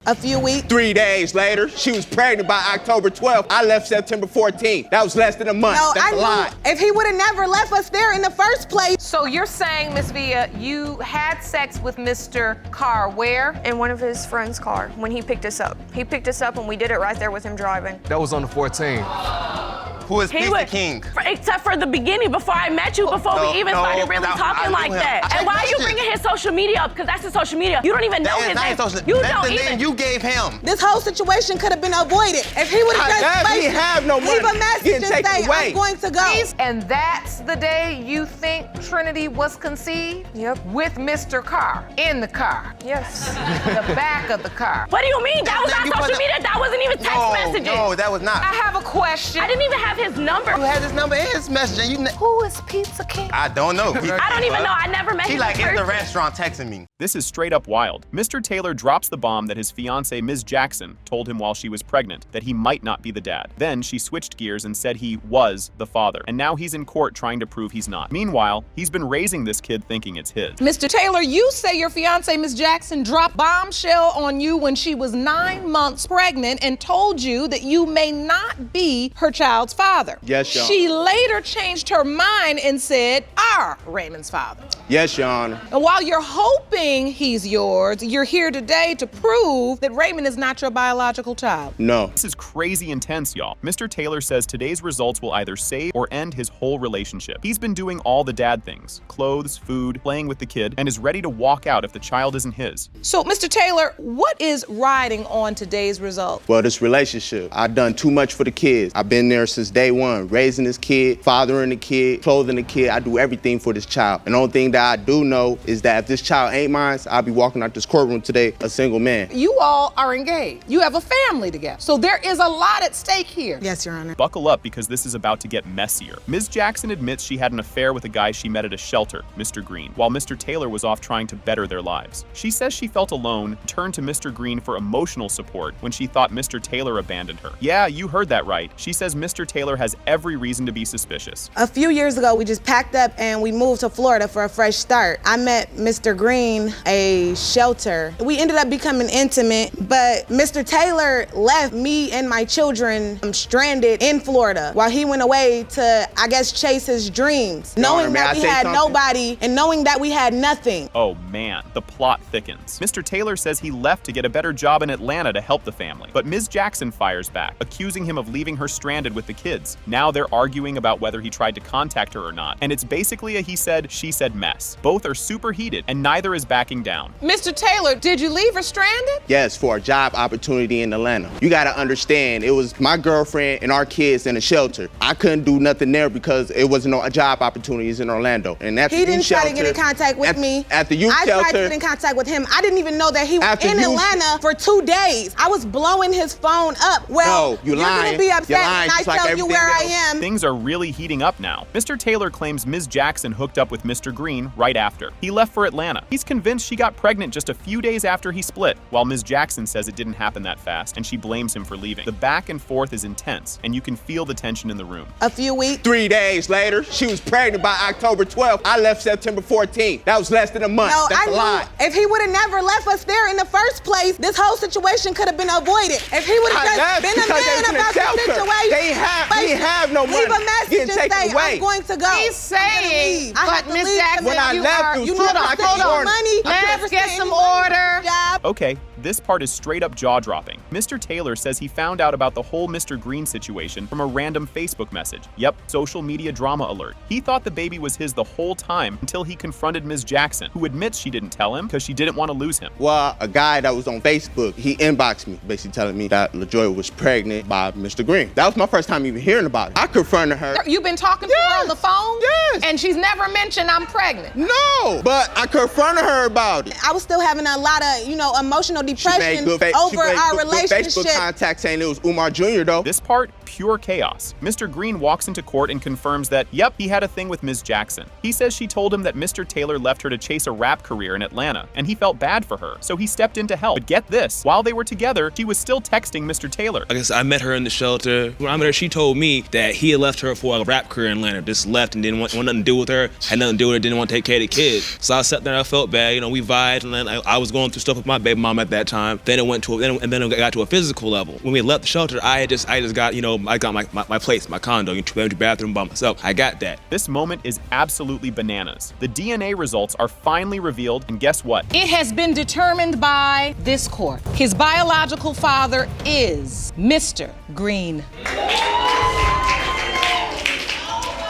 A few weeks. 3 days later, she was pregnant by October 12th. I left September 14th. That was less than a month. No, That's a lie. If he would have never left us there in the first place. So you're saying, Miss Villa, you had sex with Mr. Carr where? In one of his friend's car when he picked us up. He picked us up and we did it right there with him driving. That was on the 14th. Who is Mr. King? Except for the beginning, before I met you, before we even started really talking like that. And why are you bringing his social media up? Because that's his social media. You don't even know his name. That's the name you gave him. This whole situation could have been avoided if he would have just He have no money. leave a message and say, I'm going to go. And that's the day you think Trinity was conceived? Yep. With Mr. Carr in the car? Yes. The back of the car. What do you mean? That was not social media. That wasn't even text messages. No, that was not. I have a question. I didn't even have his number. You had his number and his message, and you. Who is Pizza King? I don't know. I don't even know. I never met him. She like in in the person. restaurant texting me. This is straight up wild. Mr. Taylor drops the bomb that his fiancée, Ms. Jackson, told him while she was pregnant that he might not be the dad. Then she switched gears and said he was the father. And now he's in court trying to prove he's not. Meanwhile, he's been raising this kid thinking it's his. Mr. Taylor, you say your fiancée, Ms. Jackson, dropped bombshell on you when she was 9 months pregnant and told you that you may not be her child's father. Yes, Your Honor. She later changed her mind and said, are Raymond's father. Yes, Your Honor. And while you're hoping he's yours, you're here today to prove that Raymond is not your biological child. No. This is crazy intense, y'all. Mr. Taylor says today's results will either save or end his whole relationship. He's been doing all the dad things, clothes, food, playing with the kid, and is ready to walk out if the child isn't his. So, Mr. Taylor, what is riding on today's result? Well, this relationship, I've done too much for the kids. I've been there since day one, raising this kid, fathering the kid, clothing the kid. I do everything for this child. And the only thing that I do know is that if this child ain't mine, I'll be walking out this courtroom today a single man. You all are engaged. You have a family together. So there is a lot at stake here. Yes, Your Honor. Buckle up because this is about to get messier. Ms. Jackson admits she had an affair with a guy she met at a shelter, Mr. Green, while Mr. Taylor was off trying to better their lives. She says she felt alone, turned to Mr. Green for emotional support when she thought Mr. Taylor abandoned her. Yeah, you heard that right. She says Mr. Taylor has every reason to be suspicious. A few years ago, we just packed up and we moved to Florida for a fresh start. I met Mr. Green, a shelter. We ended up becoming intimate, but Mr. Taylor left me and my children stranded in Florida while he went away to, I guess, chase his dreams, knowing that we had nobody and knowing that we had nothing. Oh man, the plot thickens. Mr. Taylor says he left to get a better job in Atlanta to help the family, but Ms. Jackson fires back, accusing him of leaving her stranded with the kids. Now they're arguing about whether he tried to contact her or not, and it's basically a he said, she said mess. Both are super heated, and neither is backing down. Mr. Taylor, did you leave her stranded? Yes, for a job opportunity in Atlanta. You gotta understand, it was my girlfriend and our kids in a shelter. I couldn't do nothing there because it wasn't no job opportunities in Orlando. And at He didn't try to get in contact with me. At the youth shelter. I tried to get in contact with him. I didn't even know that he was in Atlanta for 2 days. I was blowing his phone up. Well, no, you're gonna be upset when I tell you where I am. Things are really heating up now. Mr. Taylor claims Ms. Jackson hooked up with Mr. Green right after. He left for Atlanta. He's convinced she got pregnant just a few days after he split, while Ms. Jackson says it didn't happen that fast, and she blames him for leaving. The back and forth is intense, and you can feel the tension in the room. A few weeks. 3 days later, she was pregnant by October 12th. I left September 14th. That was less than a month. No, That's a lie. If he would have never left us there in the first place, this whole situation could have been avoided. If he would have just been a man about the situation, They have no money. Leave a message and say, away. I'm going to go. He's saying, but Miss Jackson, when I left, you never sent no money. Let's get some order. Okay, this part is straight up jaw-dropping. Mr. Taylor says he found out about the whole Mr. Green situation from a random Facebook message. Yep, social media drama alert. He thought the baby was his the whole time until he confronted Ms. Jackson, who admits she didn't tell him because she didn't want to lose him. Well, a guy that was on Facebook, he inboxed me, basically telling me that LaJoy was pregnant by Mr. Green. That was my first time even hearing about it. I confronted her. You've been talking to her on the phone? Yes. And she's never mentioned I'm pregnant? No, but I confronted her about it. I was still having a lot of, emotional depression over our relationship. Facebook contact saying it was Umar Jr. though. This part, pure chaos. Mr. Green walks into court and confirms that, yep, he had a thing with Ms. Jackson. He says she told him that Mr. Taylor left her to chase a rap career in Atlanta, and he felt bad for her, so he stepped in to help. But get this, while they were together, she was still texting Mr. Taylor. I guess I met her in the shelter. When I met her, she told me that he had left her for a rap career in Atlanta, just left and didn't want nothing to do with her, had nothing to do with her, didn't want to take care of the kids. So I sat there and I felt bad, we vibed, and then I was going through stuff with my baby mom at that that time. Then it went to, and then it got to a physical level. When we left the shelter, I just got, I got my place, my condo, two-bedroom bathroom by myself. I got that. This moment is absolutely bananas. The DNA results are finally revealed, and guess what? It has been determined by this court. His biological father is Mr. Green.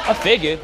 I figured.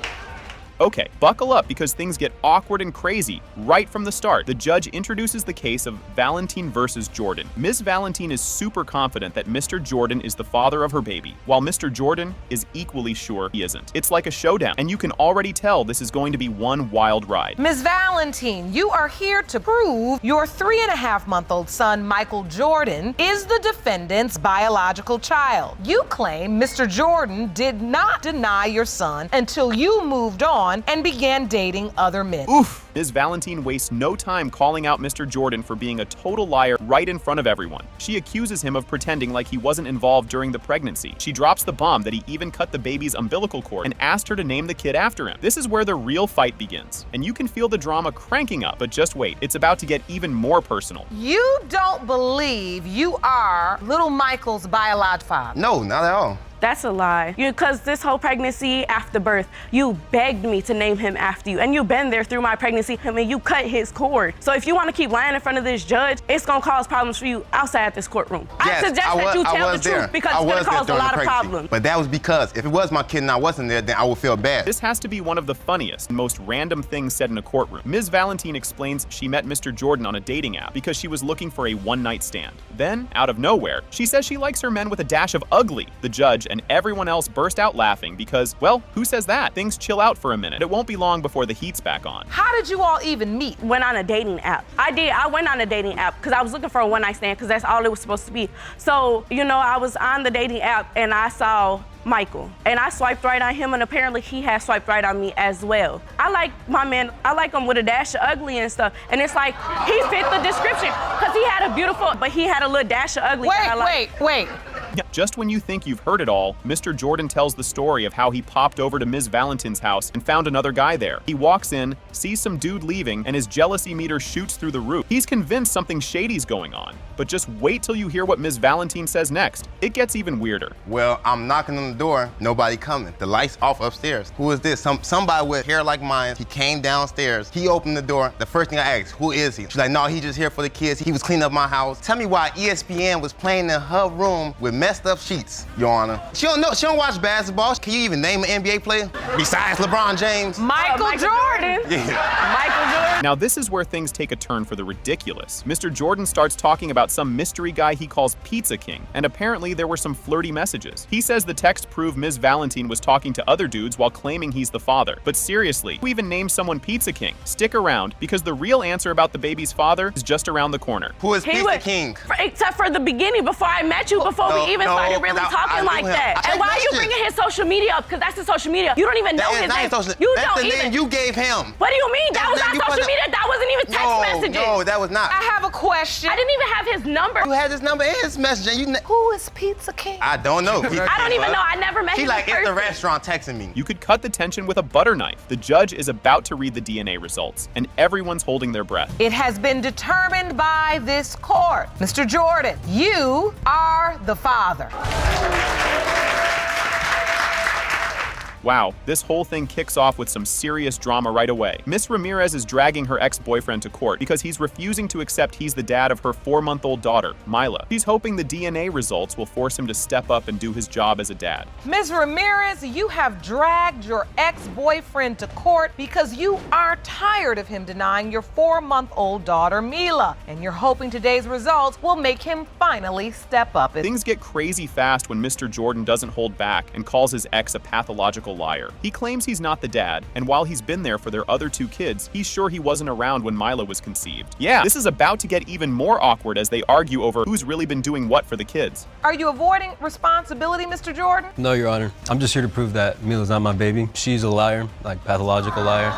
Okay, buckle up because things get awkward and crazy right from the start. The judge introduces the case of Valentine versus Jordan. Ms. Valentine is super confident that Mr. Jordan is the father of her baby, while Mr. Jordan is equally sure he isn't. It's like a showdown, and you can already tell this is going to be one wild ride. Ms. Valentine, you are here to prove your 3.5-month-old son, Michael Jordan, is the defendant's biological child. You claim Mr. Jordan did not deny your son until you moved on and began dating other men. Oof! Ms. Valentine wastes no time calling out Mr. Jordan for being a total liar right in front of everyone. She accuses him of pretending like he wasn't involved during the pregnancy. She drops the bomb that he even cut the baby's umbilical cord and asked her to name the kid after him. This is where the real fight begins, and you can feel the drama cranking up, but just wait, it's about to get even more personal. You don't believe you are little Michael's biological father? No, not at all. That's a lie. Because this whole pregnancy after birth, you begged me to name him after you. And you've been there through my pregnancy. I mean, you cut his cord. So if you want to keep lying in front of this judge, it's going to cause problems for you outside this courtroom. Yes, I suggest that you tell the truth because it's going to cause a lot of problems. But that was because if it was my kid and I wasn't there, then I would feel bad. This has to be one of the funniest and most random things said in a courtroom. Ms. Valentine explains she met Mr. Jordan on a dating app because she was looking for a one-night stand. Then, out of nowhere, she says she likes her men with a dash of ugly. The judge and everyone else burst out laughing because, well, who says that? Things chill out for a minute. It won't be long before the heat's back on. How did you all even meet? Went on a dating app. I went on a dating app because I was looking for a one-night stand because that's all it was supposed to be. So, I was on the dating app and I saw Michael. And I swiped right on him, and apparently he had swiped right on me as well. I like my man, I like him with a dash of ugly and stuff. And it's like, he fit the description because he had a little dash of ugly. Wait. Just when you think you've heard it all, Mr. Jordan tells the story of how he popped over to Ms. Valentine's house and found another guy there. He walks in, sees some dude leaving, and his jealousy meter shoots through the roof. He's convinced something shady's going on. But just wait till you hear what Ms. Valentine says next. It gets even weirder. Well, I'm knocking on the door, nobody coming. The lights off upstairs. Who is this? Somebody with hair like mine. He came downstairs. He opened the door. The first thing I asked, who is he? She's like, no, he just here for the kids. He was cleaning up my house. Tell me why ESPN was playing in her room with messed up sheets, Your Honor. She don't know. She don't watch basketball. Can you even name an NBA player besides LeBron James? Michael Jordan. Yeah. Michael Jordan. Now this is where things take a turn for the ridiculous. Mr. Jordan starts talking about some mystery guy he calls Pizza King, and apparently there were some flirty messages. He says the text proved Ms. Valentine was talking to other dudes while claiming he's the father. But seriously, who even named someone Pizza King? Stick around, because the real answer about the baby's father is just around the corner. Who is Pizza King? Except for the beginning, before I met you, before we even started really talking like that. And why are you bringing his social media up? Because that's his social media. You don't even know his name. That's the name you gave him. What do you mean? That was not social media. That wasn't even text messages. No, that was not. I have a question. I didn't even have his number. You had his number and his message. And Who is Pizza King? I don't know. I don't even know. I never met him. She like, it's the restaurant texting me. You could cut the tension with a butter knife. The judge is about to read the DNA results, and everyone's holding their breath. It has been determined by this court. Mr. Jordan, you are the father. Wow, this whole thing kicks off with some serious drama right away. Miss Ramirez is dragging her ex-boyfriend to court because he's refusing to accept he's the dad of her 4-month-old daughter, Mila. She's hoping the DNA results will force him to step up and do his job as a dad. Ms. Ramirez, you have dragged your ex-boyfriend to court because you are tired of him denying your 4-month-old daughter, Mila, and you're hoping today's results will make him finally step up. Things get crazy fast when Mr. Jordan doesn't hold back and calls his ex a pathological liar. He claims he's not the dad, and while he's been there for their other 2 kids, he's sure he wasn't around when Mila was conceived. Yeah, this is about to get even more awkward as they argue over who's really been doing what for the kids. Are you avoiding responsibility, Mr. Jordan? No, Your Honor. I'm just here to prove that Mila's not my baby. She's a liar, like pathological liar.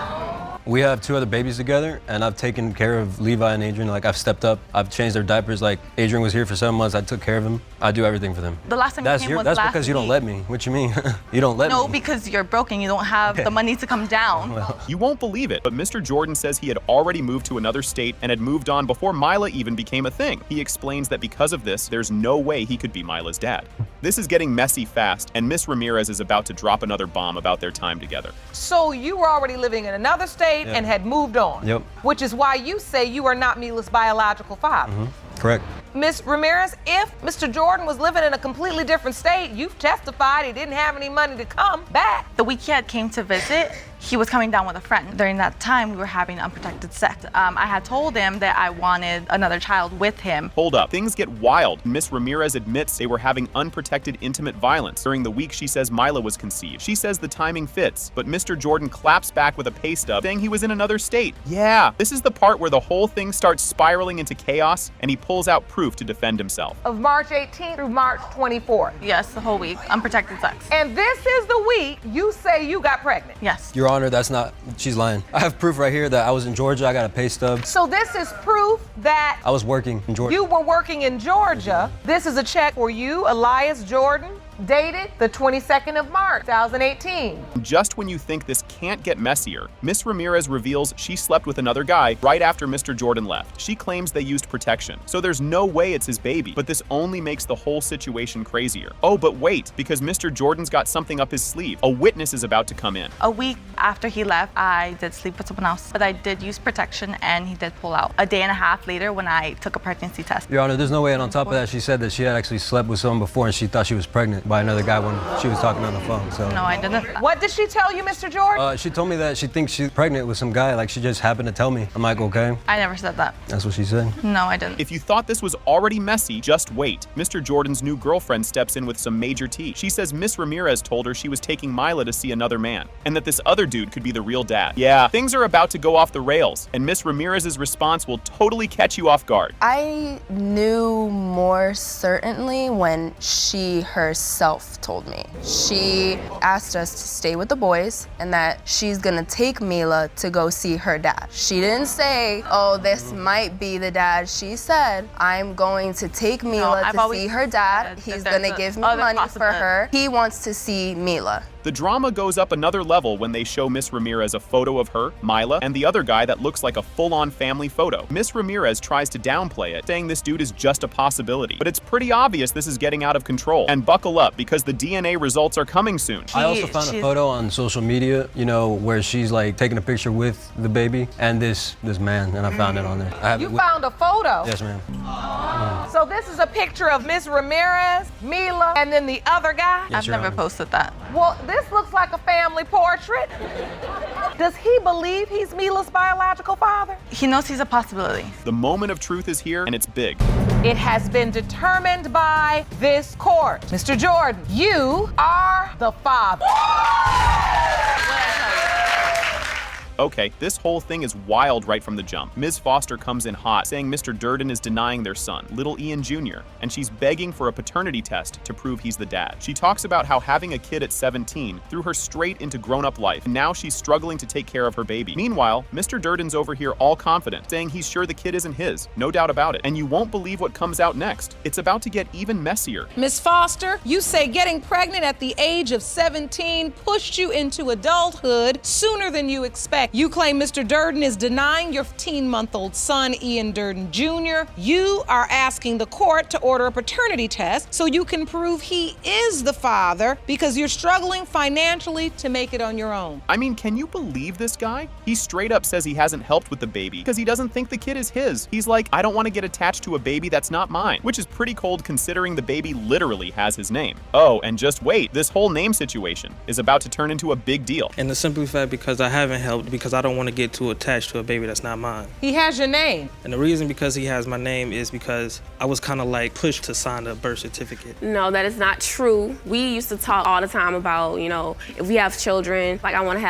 We have 2 other babies together, and I've taken care of Levi and Adrian. Like, I've stepped up. I've changed their diapers. Like, Adrian was here for 7 months. I took care of him. I do everything for them. The last time you came was That's last because you don't week. let me. What you mean? You don't let me. No, because you're broken. You don't have the money to come down. Well. You won't believe it, but Mr. Jordan says he had already moved to another state and had moved on before Mila even became a thing. He explains that because of this, there's no way he could be Mila's dad. This is getting messy fast, and Miss Ramirez is about to drop another bomb about their time together. So you were already living in another state and had moved on. Yep. Which is why you say you are not Mila's biological father. Correct. Miss Ramirez, if Mr. Jordan was living in a completely different state, you've testified he didn't have any money to come back. The week he had came to visit, he was coming down with a friend. During that time, we were having unprotected sex. I had told him that I wanted another child with him. Hold up, things get wild. Miss Ramirez admits they were having unprotected intimate violence. During the week she says Mila was conceived. She says the timing fits, but Mr. Jordan claps back with a pay stub saying he was in another state. Yeah, this is the part where the whole thing starts spiraling into chaos, and he pulls out proof to defend himself. Of March 18th through March 24th. Yes, the whole week, unprotected sex. And this is the week you say you got pregnant. Yes. Your Honor, that's not, she's lying. I have proof right here that I was in Georgia. I got a pay stub. So this is proof that I was working in Georgia. you were working in Georgia. This is a check for you, Elias Jordan, dated the 22nd of March, 2018. Just when you think this can't get messier, Miss Ramirez reveals she slept with another guy right after Mr. Jordan left. She claims they used protection, so there's no way it's his baby, but this only makes the whole situation crazier. Oh, but wait, because Mr. Jordan's got something up his sleeve. A witness is about to come in. A week after he left, I did sleep with someone else, but I did use protection and he did pull out. A day and a half later when I took a pregnancy test. Your Honor, there's no way, and on top of that, she said that she had actually slept with someone before and she thought she was pregnant by another guy when she was talking on the phone, so. No, I didn't. What did she tell you, Mr. Jordan? She told me that she thinks she's pregnant with some guy, like she just happened to tell me. I'm like, okay. I never said that. That's what she said. No, I didn't. If you thought this was already messy, just wait. Mr. Jordan's new girlfriend steps in with some major tea. She says Miss Ramirez told her she was taking Mila to see another man, and that this other dude could be the real dad. Yeah, things are about to go off the rails, and Miss Ramirez's response will totally catch you off guard. I knew more certainly when she herself told me. She asked us to stay with the boys and that she's gonna take Mila to go see her dad. She didn't say, oh, this might be the dad. She said, I'm going to take Mila to see her dad. He's gonna give me money for her. He wants to see Mila. The drama goes up another level when they show Miss Ramirez a photo of her, Mila, and the other guy that looks like a full-on family photo. Miss Ramirez tries to downplay it, saying this dude is just a possibility. But it's pretty obvious this is getting out of control. And buckle up, because the DNA results are coming soon. I also found a photo on social media, you know, where she's like taking a picture with the baby and this man, and I found it on there. You found a photo? Yes, ma'am. So this is a picture of Miss Ramirez, Mila, and then the other guy? Yes, I've Your never Honor. posted that. Well, this looks like a family portrait. Does he believe he's Mila's biological father? He knows he's a possibility. The moment of truth is here, and it's big. It has been determined by this court. Mr. Jordan, you are the father. Okay, this whole thing is wild right from the jump. Ms. Foster comes in hot, saying Mr. Durden is denying their son, little Ian Jr., and she's begging for a paternity test to prove he's the dad. She talks about how having a kid at 17 threw her straight into grown-up life, and now she's struggling to take care of her baby. Meanwhile, Mr. Durden's over here all confident, saying he's sure the kid isn't his, no doubt about it. And you won't believe what comes out next. It's about to get even messier. Ms. Foster, you say getting pregnant at the age of 17 pushed you into adulthood sooner than you expect. You claim Mr. Durden is denying your 15-month-old son, Ian Durden Jr. You are asking the court to order a paternity test so you can prove he is the father because you're struggling financially to make it on your own. I mean, can you believe this guy? He straight up says he hasn't helped with the baby because he doesn't think the kid is his. He's like, I don't want to get attached to a baby that's not mine, which is pretty cold considering the baby literally has his name. Oh, and just wait, this whole name situation is about to turn into a big deal. And the simple fact because I haven't helped because I don't want to get too attached to a baby that's not mine. He has your name. And the reason because he has my name is because I was kind of like pushed to sign a birth certificate. No, that is not true. We used to talk all the time about, you know, if we have children, like I want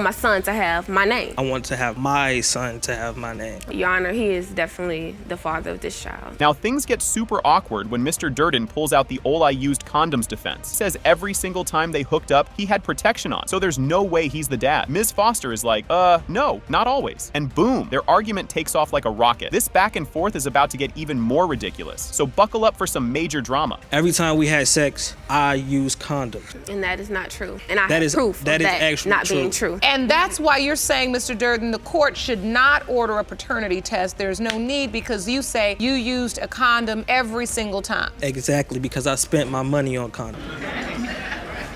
my son to have my name. I want to have my son to have my name. Your Honor, he is definitely the father of this child. Now things get super awkward when Mr. Durden pulls out the "I used condoms" defense. Says every single time they hooked up, he had protection on, so there's no way he's the dad. Ms. Foster is like, No, not always. And boom, their argument takes off like a rocket. This back and forth is about to get even more ridiculous, so buckle up for some major drama. Every time we had sex, I used condoms. And that is not true. And I That have is- proof that of is that actually not true. being true. And that's why you're saying, Mr. Durden, the court should not order a paternity test. There's no need because you say you used a condom every single time. Exactly, because I spent my money on condoms.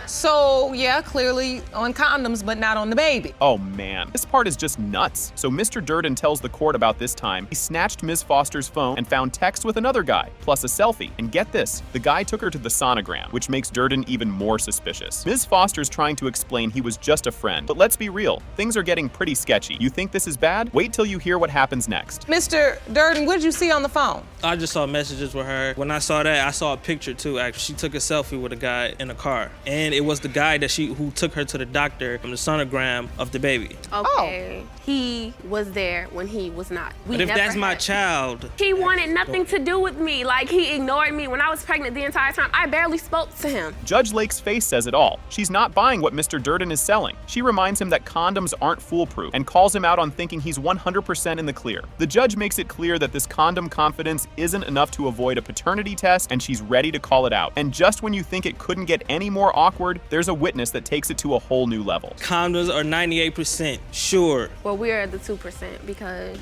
So, yeah, clearly on condoms, but not on the baby. Oh man, this part is just nuts. So Mr. Durden tells the court about this time he snatched Ms. Foster's phone and found text with another guy, plus a selfie. And get this, the guy took her to the sonogram, which makes Durden even more suspicious. Ms. Foster's trying to explain he was just a friend, but let's be real, things are getting pretty sketchy. You think this is bad? Wait till you hear what happens next. Mr. Durden, what did you see on the phone? I just saw messages with her. When I saw that, I saw a picture too, actually. She took a selfie with a guy in a car. And it was the guy that who took her to the doctor from the sonogram of the baby. Okay. He was there when he was not. But if that's my child. He wanted nothing to do with me. Like, he ignored me. When I was pregnant the entire time, I barely spoke to him. Judge Lake's face says it all. She's not buying what Mr. Durden is selling. She reminds him that condoms aren't foolproof and calls him out on thinking he's 100% in the clear. The judge makes it clear that this condom confidence isn't enough to avoid a paternity test, and she's ready to call it out. And just when you think it couldn't get any more awkward, there's a witness that takes it to a whole new level. Condoms are 98% sure. Well, we're at the 2% because...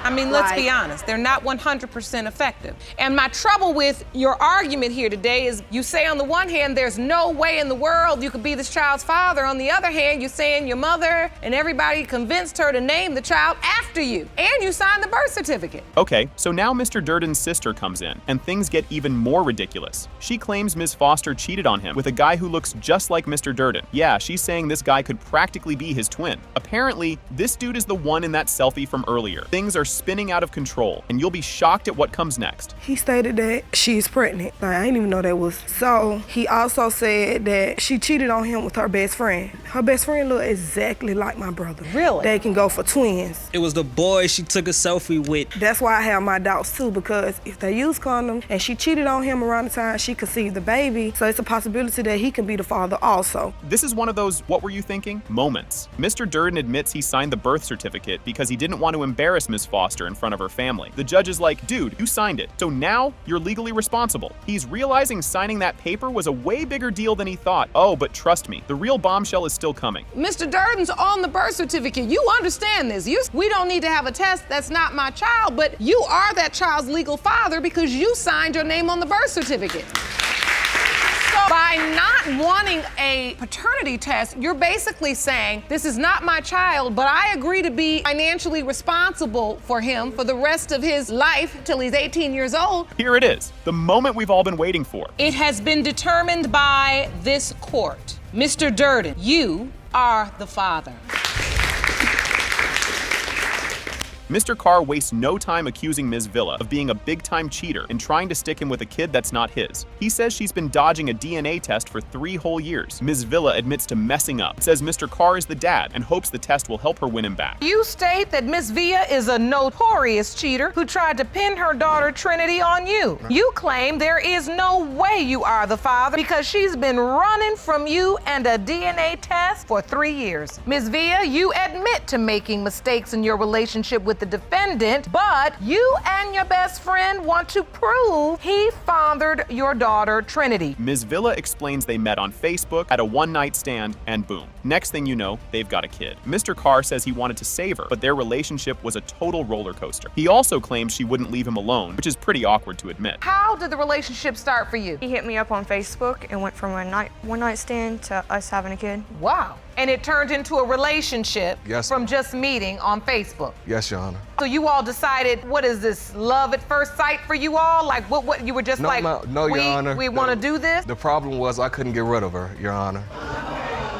I mean, let's be honest, they're not 100% effective. And my trouble with your argument here today is you say on the one hand, there's no way in the world you could be this child's father. On the other hand, you're saying your mother and everybody convinced her to name the child after you. And you signed the birth certificate. Okay, so now Mr. Durden's sister comes in, and things get even more ridiculous. She claims Ms. Foster cheated on him with a guy who looks just like Mr. Durden. Yeah, she's saying this guy could practically be his twin. Apparently, this dude is the one in that selfie from earlier. Things are spinning out of control, and you'll be shocked at what comes next. He stated that she's pregnant. Like, I didn't even know that was. So he also said that she cheated on him with her best friend. Her best friend looked exactly like my brother. Really? They can go for twins. It was the boy she took a selfie with. That's why I have my doubts too, because if they use condoms and she cheated on him around the time she conceived the baby, so it's a possibility that he can be the father also. This is one of those what were you thinking moments. Mr. Durden admits he signed the birth certificate because he didn't want to embarrass Ms. Foster in front of her family. The judge is like, dude, you signed it, so now you're legally responsible. He's realizing signing that paper was a way bigger deal than he thought. Oh, but trust me, the real bombshell is still coming. Mr. Durden's on the birth certificate. You understand this. We don't need to have a test. That's not my child, but you are that child's legal father because you signed your name on the birth certificate. So by not wanting a paternity test, you're basically saying, this is not my child, but I agree to be financially responsible for him for the rest of his life till he's 18 years old. Here it is, the moment we've all been waiting for. It has been determined by this court. Mr. Durden, you are the father. Mr. Carr wastes no time accusing Ms. Villa of being a big-time cheater and trying to stick him with a kid that's not his. He says she's been dodging a DNA test for 3 whole years. Ms. Villa admits to messing up, says Mr. Carr is the dad, and hopes the test will help her win him back. You state that Miss Villa is a notorious cheater who tried to pin her daughter Trinity on you. You claim there is no way you are the father because she's been running from you and a DNA test for 3 years. Ms. Villa, you admit to making mistakes in your relationship with the defendant, but you and your best friend want to prove he fathered your daughter Trinity. Ms. Villa explains they met on Facebook at a one-night stand, and boom. Next thing you know, they've got a kid. Mr. Carr says he wanted to save her, but their relationship was a total roller coaster. He also claims she wouldn't leave him alone, which is pretty awkward to admit. How did the relationship start for you? He hit me up on Facebook and went from a one night stand to us having a kid. Wow. And it turned into a relationship Yes. from just meeting on Facebook. Yes, Your Honor. So you all decided, what is this, love at first sight for you all? Like, what you were just No, like, no, Your Honor. we want to do this? The problem was I couldn't get rid of her, Your Honor.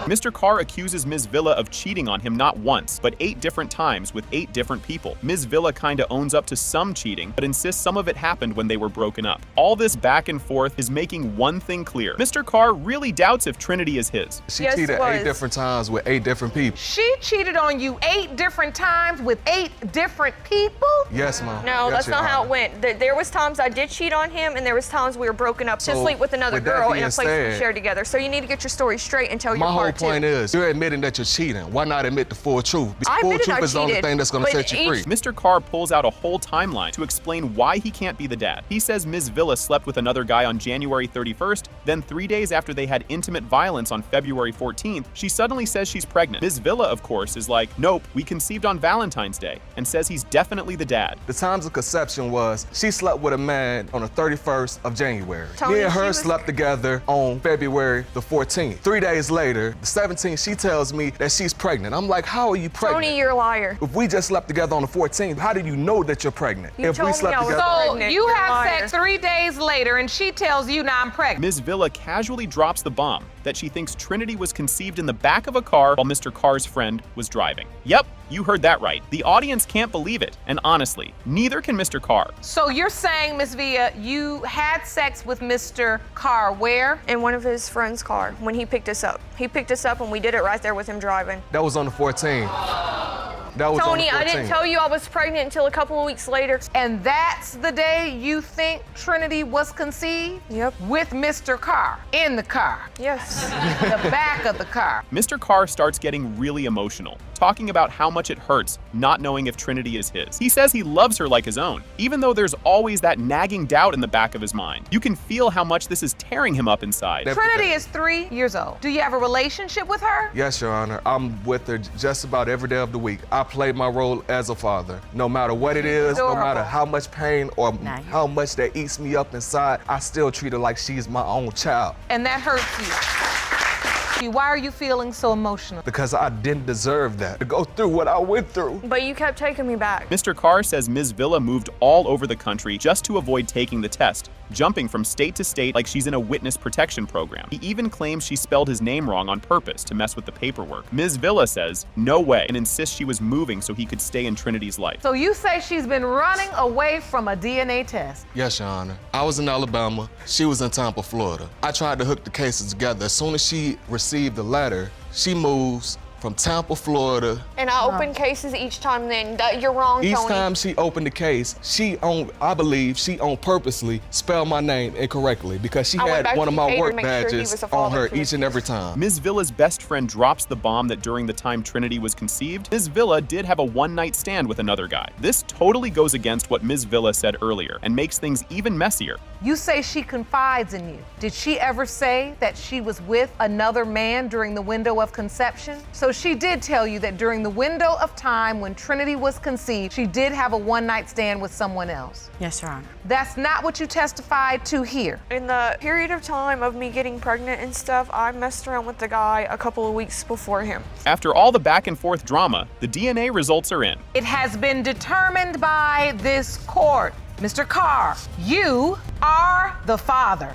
Mr. Carr accuses Ms. Villa of cheating on him not once, but 8 different times with 8 different people. Ms. Villa kinda owns up to some cheating, but insists some of it happened when they were broken up. All this back and forth is making one thing clear. Mr. Carr really doubts if Trinity is his. She cheated 8 different times with 8 different people. She cheated on you 8 different times with 8 different people? Yes, Mom. No, Yes, that's Your not how it Honor. went. There was times I did cheat on him, and there was times we were broken up to So, sleep with another with that girl in a being place we said- shared together. So you need to get your story straight and tell your My whole partner. point is, you're admitting that you're cheating. Why not admit the full truth? I Full admitted truth I is the only cheated, thing that's gonna but set you free. Mr. Carr pulls out a whole timeline to explain why he can't be the dad. He says Ms. Villa slept with another guy on January 31st, then 3 days after they had intimate violence on February 14th, she suddenly says she's pregnant. Ms. Villa, of course, is like, nope, we conceived on Valentine's Day, and says he's definitely the dad. The times of conception was she slept with a man on the 31st of January. Tony, Me and she her was- slept together on February the 14th. 3 days later, the 17th, she tells me that she's pregnant. I'm like, how are you pregnant? Tony, you're a liar. If we just slept together on the 14th, how did you know that you're pregnant? You if told we me slept I was together. So pregnant. you You're a have liar. sex 3 days later and she tells you, now I'm pregnant. Ms. Villa casually drops the bomb that she thinks Trinity was conceived in the back of a car while Mr. Carr's friend was driving. Yep, you heard that right. The audience can't believe it, and honestly, neither can Mr. Carr. So you're saying, Ms. Villa, you had sex with Mr. Carr where? In one of his friend's car when he picked us up. He picked us up and we did it right there with him driving. That was on the 14th. That was Tony, on the 14th. I didn't tell you I was pregnant until a couple of weeks later. And that's the day you think Trinity was conceived? Yep. With Mr. Carr in the car, Yes. the back of the car. Mr. Carr starts getting really emotional, talking about how much it hurts not knowing if Trinity is his. He says he loves her like his own, even though there's always that nagging doubt in the back of his mind. You can feel how much this is tearing him up inside. Trinity is 3 years old. Do you have a relationship with her? Yes, Your Honor. I'm with her just about every day of the week. I play my role as a father. No matter what it is, no matter how much pain or how much that eats me up inside, I still treat her like she's my own child. And that hurts you. Why are you feeling so emotional? Because I didn't deserve that, to go through what I went through. But you kept taking me back. Mr. Carr says Ms. Villa moved all over the country just to avoid taking the test, jumping from state to state like she's in a witness protection program. He even claims she spelled his name wrong on purpose to mess with the paperwork. Ms. Villa says no way and insists she was moving so he could stay in Trinity's life. So you say she's been running away from a DNA test? Yes, Your Honor. I was in Alabama. She was in Tampa, Florida. I tried to hook the cases together. As soon as she received the letter, she moves from Tampa, Florida. And I opened cases each time then. You're wrong, Each Tony. time she opened the case, I believe she purposely spelled my name incorrectly because she I went had back one to of the my paper work to make sure he badges was a on father her to each and every time. Ms. Villa's best friend drops the bomb that during the time Trinity was conceived, Ms. Villa did have a one-night stand with another guy. This totally goes against what Ms. Villa said earlier and makes things even messier. You say she confides in you. Did she ever say that she was with another man during the window of conception? So she did tell you that during the window of time when Trinity was conceived, she did have a one-night stand with someone else. Yes, Your Honor. That's not what you testified to here. In the period of time of me getting pregnant and stuff, I messed around with the guy a couple of weeks before him. After all the back and forth drama, the DNA results are in. It has been determined by this court. Mr. Carr, you are the father.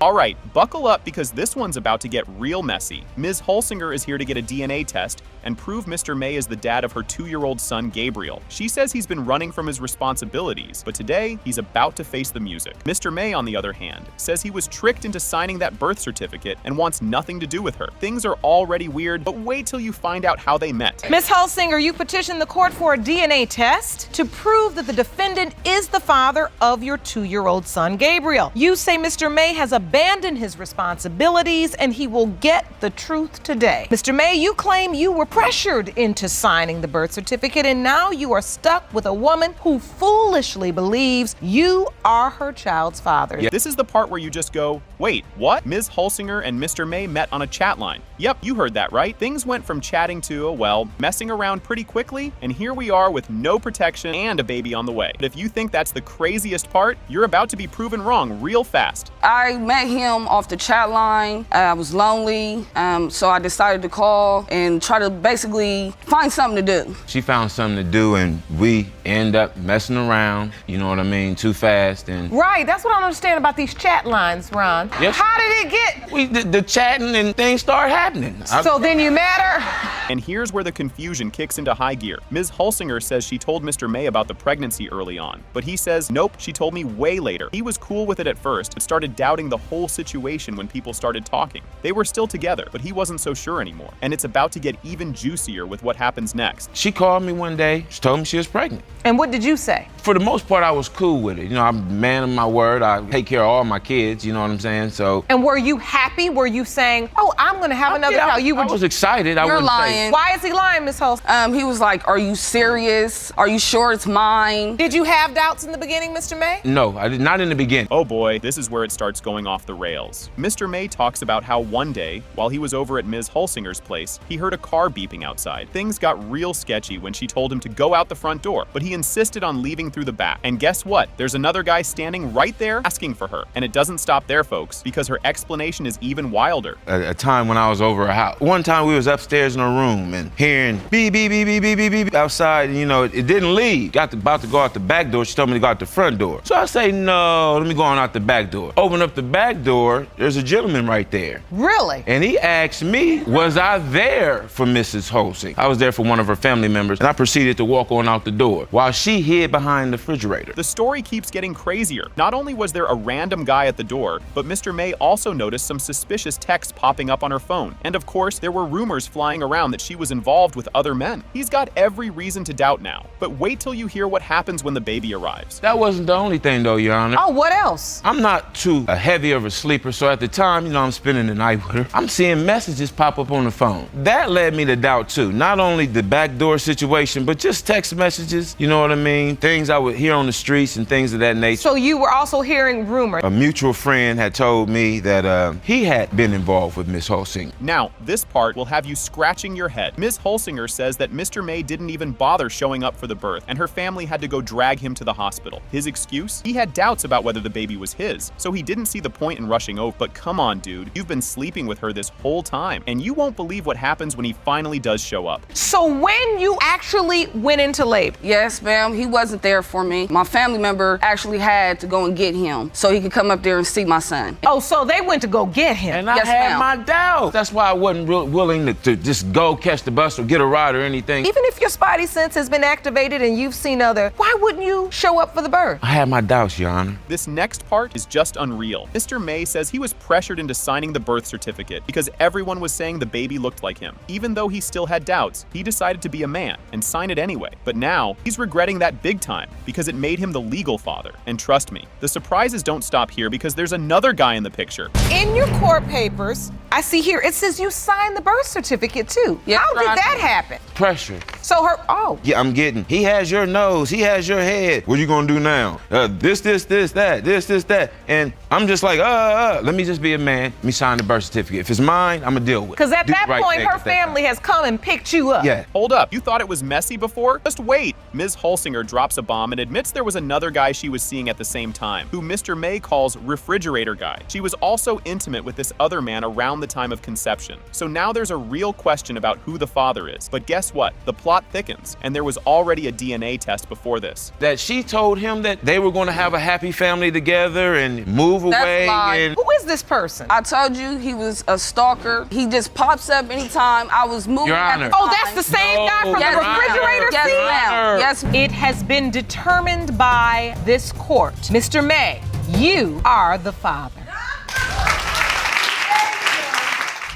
All right, buckle up because this one's about to get real messy. Ms. Holsinger is here to get a DNA test and prove Mr. May is the dad of her 2-year-old son, Gabriel. She says he's been running from his responsibilities, but today he's about to face the music. Mr. May, on the other hand, says he was tricked into signing that birth certificate and wants nothing to do with her. Things are already weird, but wait till you find out how they met. Ms. Holsinger, you petitioned the court for a DNA test to prove that the defendant is the father of your 2-year-old son, Gabriel. You say Mr. May has abandoned his responsibilities and he will get the truth today. Mr. May, you claim you were pressured into signing the birth certificate and now you are stuck with a woman who foolishly believes you are her child's father. Yeah, this is the part where you just go, wait, what? Ms. Holsinger and Mr. May met on a chat line. Yep, you heard that right. Things went from chatting to, well, messing around pretty quickly, and here we are with no protection and a baby on the way. But if you think that's the craziest part, you're about to be proven wrong real fast. I met him off the chat line. I was lonely, so I decided to call and try to basically find something to do. She found something to do and we end up messing around, you know what I mean, too fast. And Right, that's what I don't understand about these chat lines, Ron. Yes. How did it get? the chatting and things start happening. So then you met her? And here's where the confusion kicks into high gear. Ms. Holsinger says she told Mr. May about the pregnancy early on, but he says, nope, she told me way later. He was cool with it at first, but started doubting the whole situation when people started talking. They were still together, but he wasn't so sure anymore. And it's about to get even juicier with what happens next. She called me one day, she told me she was pregnant. And what did you say? For the most part, I was cool with it. You know, I'm a man of my word. I take care of all my kids, you know what I'm saying? So. And were you happy? Were you saying, oh, I'm gonna have another child? I was excited. You're lying. Why is he lying, Miss Holst? He was like, are you serious? Are you sure it's mine? Did you have doubts in the beginning, Mr. May? No, I did not in the beginning. Oh boy, this is where it starts going off the rails. Mr. May talks about how one day, while he was over at Ms. Holsinger's place, he heard a car beeping outside. Things got real sketchy when she told him to go out the front door, but he insisted on leaving through the back. And guess what? There's another guy standing right there asking for her. And it doesn't stop there, folks, because her explanation is even wilder. A time when I was over a house. One time we was upstairs in a room and hearing beep, beep, beep, beep, beep, beep, beep outside, and you know, it didn't leave. About to go out the back door. She told me to go out the front door. So I say, no, let me go on out the back door. Open up the back door, there's a gentleman right there. Really? And he asked me, was I there for Mrs. Holsing? I was there for one of her family members, and I proceeded to walk on out the door while she hid behind the refrigerator. The story keeps getting crazier. Not only was there a random guy at the door, but Mr. May also noticed some suspicious texts popping up on her phone. And of course, there were rumors flying around that she was involved with other men. He's got every reason to doubt now. But wait till you hear what happens when the baby arrives. That wasn't the only thing though, Your Honor. Oh, what else? I'm not too heavy of a sleeper, so at the time, you know, I'm spending the night with her. I'm seeing messages pop up on the phone. That led me to doubt too. Not only the backdoor situation, but just text messages, you know what I mean? Things I would hear on the streets and things of that nature. So you were also hearing rumors. A mutual friend had told me that he had been involved with Miss Holsinger. Now, this part will have you scratching your head. Ms. Holsinger says that Mr. May didn't even bother showing up for the birth, and her family had to go drag him to the hospital. His excuse? He had doubts about whether the baby was his, so he didn't see the point in rushing over. But come on, dude, you've been sleeping with her this whole time, and you won't believe what happens when he finally does show up. So when you actually went into labor? Yes, ma'am, he wasn't there for me. My family member actually had to go and get him so he could come up there and see my son. Oh, so they went to go get him? And I had my doubts. That's why I wasn't willing to just go catch the bus or get a ride or anything. Even if your spidey sense has been activated and you've seen other, why wouldn't you show up for the birth? I had my doubts, Your Honor. This next part is just unreal. Mr. May says he was pressured into signing the birth certificate because everyone was saying the baby looked like him. Even though he still had doubts, he decided to be a man and sign it anyway. But now, he's regretting that big time because it made him the legal father. And trust me, the surprises don't stop here because there's another guy in the picture. In your court papers, I see here, it says you signed the birth certificate too. Yes, How did that happen? Pressure. So Yeah, I'm getting, he has your nose, he has your head. What are you gonna do now? This, that. And I'm just like, let me just be a man. Let me sign the birth certificate. If it's mine, I'm gonna deal with it. Because at that point, her family has come and picked you up. Yeah. Hold up, you thought it was messy before? Just wait. Ms. Holsinger drops a bomb and admits there was another guy she was seeing at the same time, who Mr. May calls refrigerator guy. She was also intimate with this other man around the time of conception. So now there's a real question about who the father is. But guess what? The plot thickens, and there was already a DNA test before this. That she told him that they were gonna have a happy family together and move away. And who is this person? I told you he was a stalker. He just pops up anytime I was moving. Your Honor. Oh, that's the same guy from the refrigerator Yes, scene? ma'am. Yes. It has been determined by this court. Mr. May, you are the father.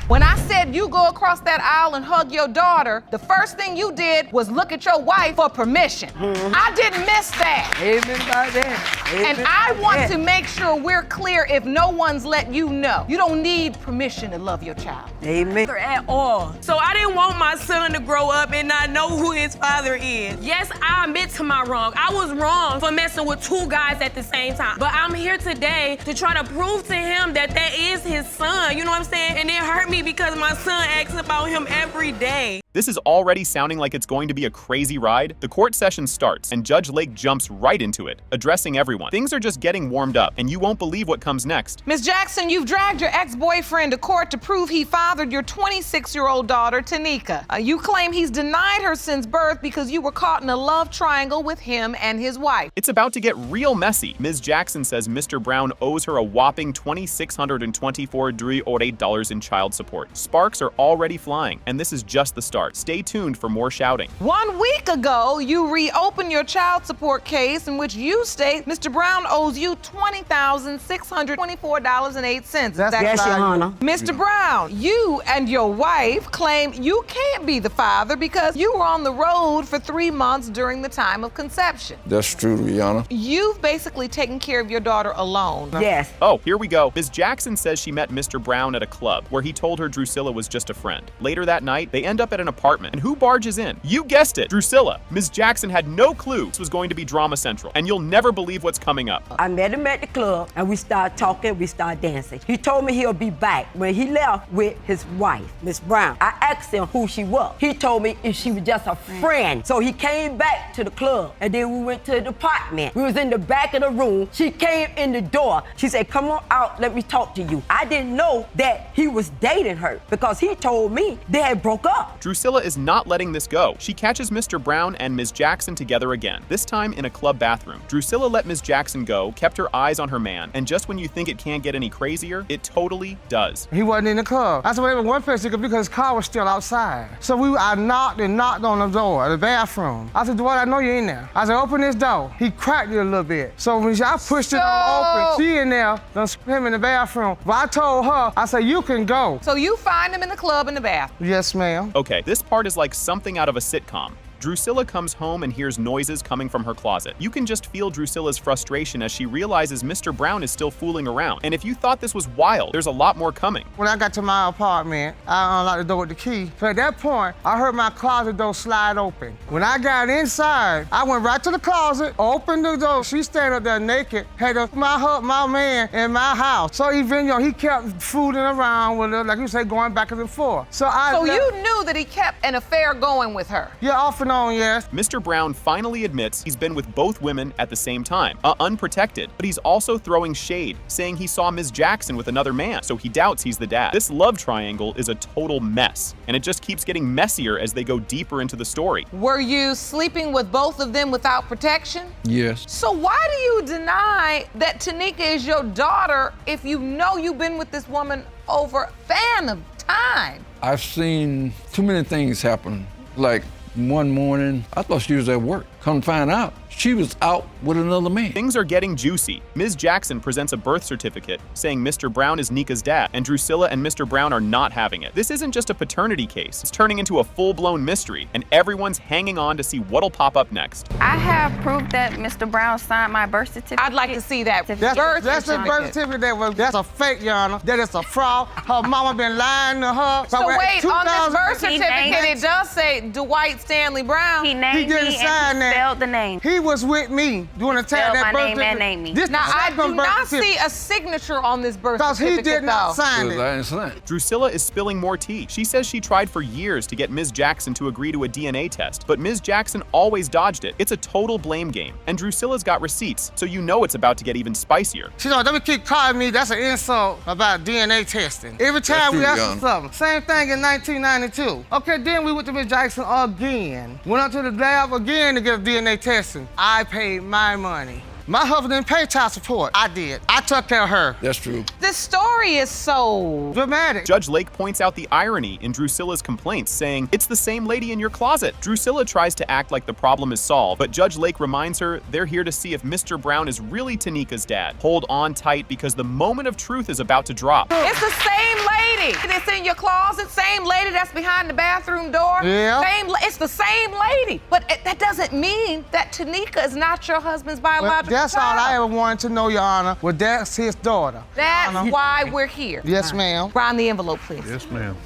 When I said you go across that aisle and hug your daughter, the first thing you did was look at your wife for permission. I didn't miss that. Amen by that. Amen And I by want that. to make sure we're clear if no one's let you know. You don't need permission to love your child. Amen. At all. So I didn't want my son to grow up and not know who his father is. Yes, I admit to my wrong. I was wrong for messing with two guys at the same time. But I'm here today to try to prove to him that that is his son. You know what I'm saying? And it hurt me because my son asks about him every day. This is already sounding like it's going to be a crazy ride. The court session starts, and Judge Lake jumps right into it, addressing everyone. Things are just getting warmed up, and you won't believe what comes next. Ms. Jackson, you've dragged your ex-boyfriend to court to prove he fathered your 26-year-old daughter, Tanika. You claim he's denied her since birth because you were caught in a love triangle with him and his wife. It's about to get real messy. Ms. Jackson says Mr. Brown owes her a whopping $2,624 in child support. Sparks are already flying, and this is just the start. start. Stay tuned for more shouting. 1 week ago, you reopened your child support case in which you state Mr. Brown owes you $20,624.08. Yes, Your Honor. Mr. Brown, you and your wife claim you can't be the father because you were on the road for 3 months during the time of conception. That's true, Your Honor. You've basically taken care of your daughter alone. Yes. Oh, here we go. Ms. Jackson says she met Mr. Brown at a club where he told her Drusilla was just a friend. Later that night, they end up at an apartment. And who barges in? You guessed it, Drusilla. Ms. Jackson had no clue this was going to be drama central, and you'll never believe what's coming up. I met him at the club, and we started talking, we started dancing. He told me he'll be back. When he left with his wife, Miss Brown, I asked him who she was. He told me if she was just a friend. So he came back to the club, and then we went to the apartment. We was in the back of the room. She came in the door. She said, come on out, let me talk to you. I didn't know that he was dating her because he told me they had broke up. Drusilla is not letting this go. She catches Mr. Brown and Ms. Jackson together again, this time in a club bathroom. Drusilla let Ms. Jackson go, kept her eyes on her man, and just when you think it can't get any crazier, it totally does. He wasn't in the club. I said, well, there was one place he could be because his car was still outside. So I knocked on the door of the bathroom. I said, Dwight, I know you're in there. I said, open this door. He cracked it a little bit. So when I pushed it open, she in there, done him in the bathroom. But I told her, I said, you can go. So you find him in the club in the bathroom? Yes, ma'am. Okay, this part is like something out of a sitcom. Drusilla comes home and hears noises coming from her closet. You can just feel Drusilla's frustration as she realizes Mr. Brown is still fooling around. And if you thought this was wild, there's a lot more coming. When I got to my apartment, I unlocked the door with the key. So at that point, I heard my closet door slide open. When I got inside, I went right to the closet, opened the door. She standing up there naked, had my man in my house. So even, he kept fooling around with her, like you say, going back and forth. So you knew that he kept an affair going with her? Yeah, off and on. Yes. Mr. Brown finally admits he's been with both women at the same time, unprotected, but he's also throwing shade, saying he saw Ms. Jackson with another man, so he doubts he's the dad. This love triangle is a total mess, and it just keeps getting messier as they go deeper into the story. Were you sleeping with both of them without protection? Yes. So why do you deny that Tanika is your daughter if you know you've been with this woman over a span of time? I've seen too many things happen. Like one morning, I thought she was at work. Come to find out, she was out with another man. Things are getting juicy. Ms. Jackson presents a birth certificate saying Mr. Brown is Nika's dad, and Drusilla and Mr. Brown are not having it. This isn't just a paternity case. It's turning into a full-blown mystery, and everyone's hanging on to see what'll pop up next. I have proof that Mr. Brown signed my birth certificate. I'd like to see that. That's a birth certificate. That's a fake, Your Honor. That is a fraud. Her mama been lying to her. So wait, on this birth certificate, it does say Dwight Stanley Brown. He named me and he spelled the name. He was with me during the time that birth certificate. Name me. This now, I do not see a signature on this birth certificate, because he did not sign it. Drusilla is spilling more tea. She says she tried for years to get Ms. Jackson to agree to a DNA test, but Ms. Jackson always dodged it. It's a total blame game, and Drusilla's got receipts, so you know it's about to get even spicier. She don't ever keep calling me. That's an insult about DNA testing. Every time we ask for something. Same thing in 1992. Okay, then we went to Ms. Jackson again. Went up to the lab again to get a DNA testing. I paid my money. My husband didn't pay child support. I did. I took care of her. That's true. This story is so dramatic. Judge Lake points out the irony in Drusilla's complaints, saying, it's the same lady in your closet. Drusilla tries to act like the problem is solved, but Judge Lake reminds her they're here to see if Mr. Brown is really Tanika's dad. Hold on tight because the moment of truth is about to drop. It's the same lady that's in your closet, same lady that's behind the bathroom door. Yeah. It's the same lady. But that doesn't mean that Tanika is not your husband's biological That's all I ever wanted to know, Your Honor. Well, that's his daughter. That's why we're here. Yes, ma'am. Round the envelope, please. Yes, ma'am.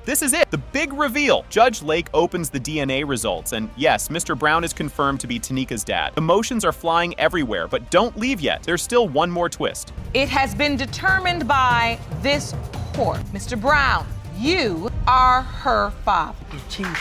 This is it, the big reveal. Judge Lake opens the DNA results, and yes, Mr. Brown is confirmed to be Tanika's dad. Emotions are flying everywhere, but don't leave yet. There's still one more twist. It has been determined by this court. Mr. Brown, you are her father. Jesus.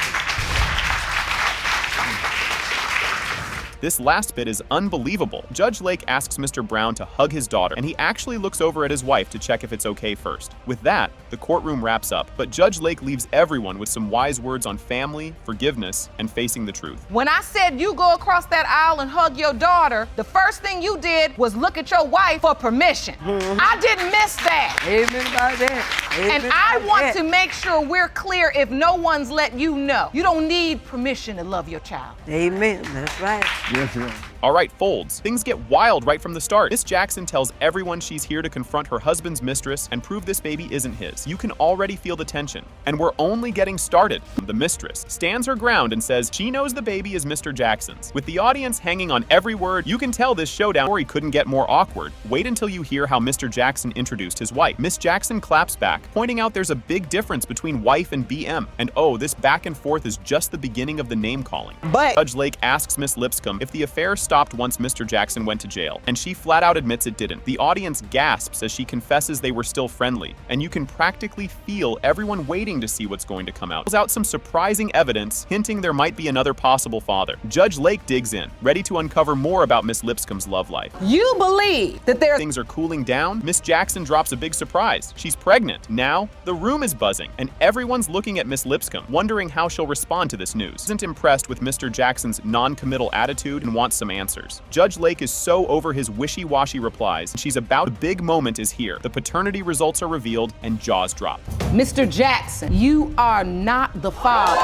This last bit is unbelievable. Judge Lake asks Mr. Brown to hug his daughter, and he actually looks over at his wife to check if it's okay first. With that, the courtroom wraps up, but Judge Lake leaves everyone with some wise words on family, forgiveness, and facing the truth. When I said you go across that aisle and hug your daughter, the first thing you did was look at your wife for permission. I didn't miss that. Amen about that. Amen And I about want that. to make sure we're clear if no one's let you know. You don't need permission to love your child. Amen. That's right. Yes, ma'am. All right, Folds. Things get wild right from the start. Miss Jackson tells everyone she's here to confront her husband's mistress and prove this baby isn't his. You can already feel the tension. And we're only getting started. The mistress stands her ground and says she knows the baby is Mr. Jackson's. With the audience hanging on every word, you can tell this showdown story couldn't get more awkward. Wait until you hear how Mr. Jackson introduced his wife. Miss Jackson claps back, pointing out there's a big difference between wife and BM. And oh, this back and forth is just the beginning of the name calling. But Judge Lake asks Miss Lipscomb if the affair stopped once Mr. Jackson went to jail, and she flat out admits it didn't. The audience gasps as she confesses they were still friendly, and you can practically feel everyone waiting to see what's going to come out. Pulls out some surprising evidence, hinting there might be another possible father. Judge Lake digs in, ready to uncover more about Miss Lipscomb's love life. you believe that there's Things are cooling down. Miss Jackson drops a big surprise. She's pregnant. Now, the room is buzzing, and everyone's looking at Miss Lipscomb, wondering how she'll respond to this news. Isn't impressed with Mr. Jackson's non-committal attitude and wants some answers. Judge Lake is so over his wishy-washy replies. She's about. The big moment is here. The paternity results are revealed, and jaws drop. Mr. Jackson, you are not the father.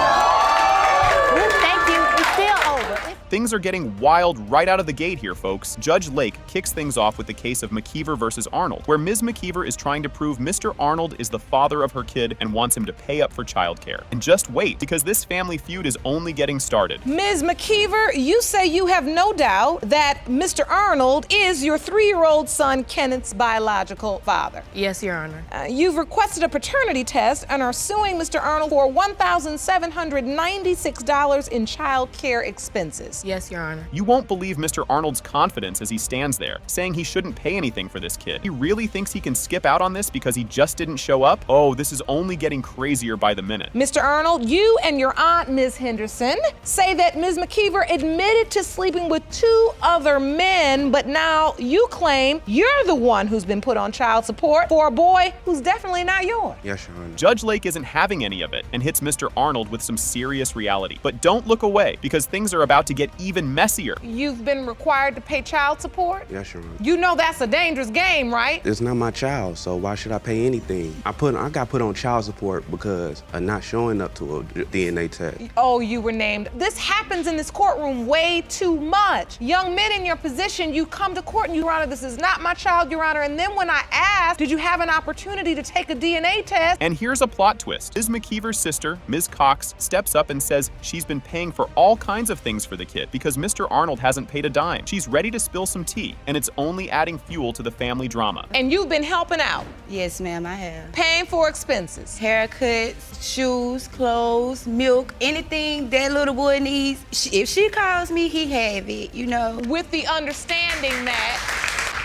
Thank you. It's still over. Things are getting wild right out of the gate here, folks. Judge Lake kicks things off with the case of McKeever versus Arnold, where Ms. McKeever is trying to prove Mr. Arnold is the father of her kid and wants him to pay up for childcare. And just wait, because this family feud is only getting started. Ms. McKeever, you say you have no doubt that Mr. Arnold is your 3-year-old son Kenneth's biological father. Yes, Your Honor. You've requested a paternity test and are suing Mr. Arnold for $1,796 in child care expenses. Yes, Your Honor. You won't believe Mr. Arnold's confidence as he stands there, saying he shouldn't pay anything for this kid. He really thinks he can skip out on this because he just didn't show up? Oh, this is only getting crazier by the minute. Mr. Arnold, you and your aunt, Ms. Henderson, say that Ms. McKeever admitted to sleeping with 2 other men, but now you claim you're the one who's been put on child support for a boy who's definitely not yours. Yes, Your Honor. Judge Lake isn't having any of it and hits Mr. Arnold with some serious reality. But don't look away, because things are about to get even messier. You've been required to pay child support? Yes, Your Honor. You know that's a dangerous game, right? It's not my child, so why should I pay anything? I got put on child support because of not showing up to a DNA test. Oh, you were named. This happens in this courtroom way too much. Young men in your position, you come to court and Your Honor, this is not my child, Your Honor. And then when I ask, did you have an opportunity to take a DNA test? And here's a plot twist. Ms. McKeever's sister, Ms. Cox, steps up and says she's been paying for all kinds of things for the kid because Mr. Arnold hasn't paid a dime. She's ready to spill some tea, and it's only adding fuel to the family drama. And you've been helping out. Yes, ma'am, I have. Paying for expenses. Haircuts, shoes, clothes, milk, anything that little boy needs. If she calls me, he have it, you know. With the understanding that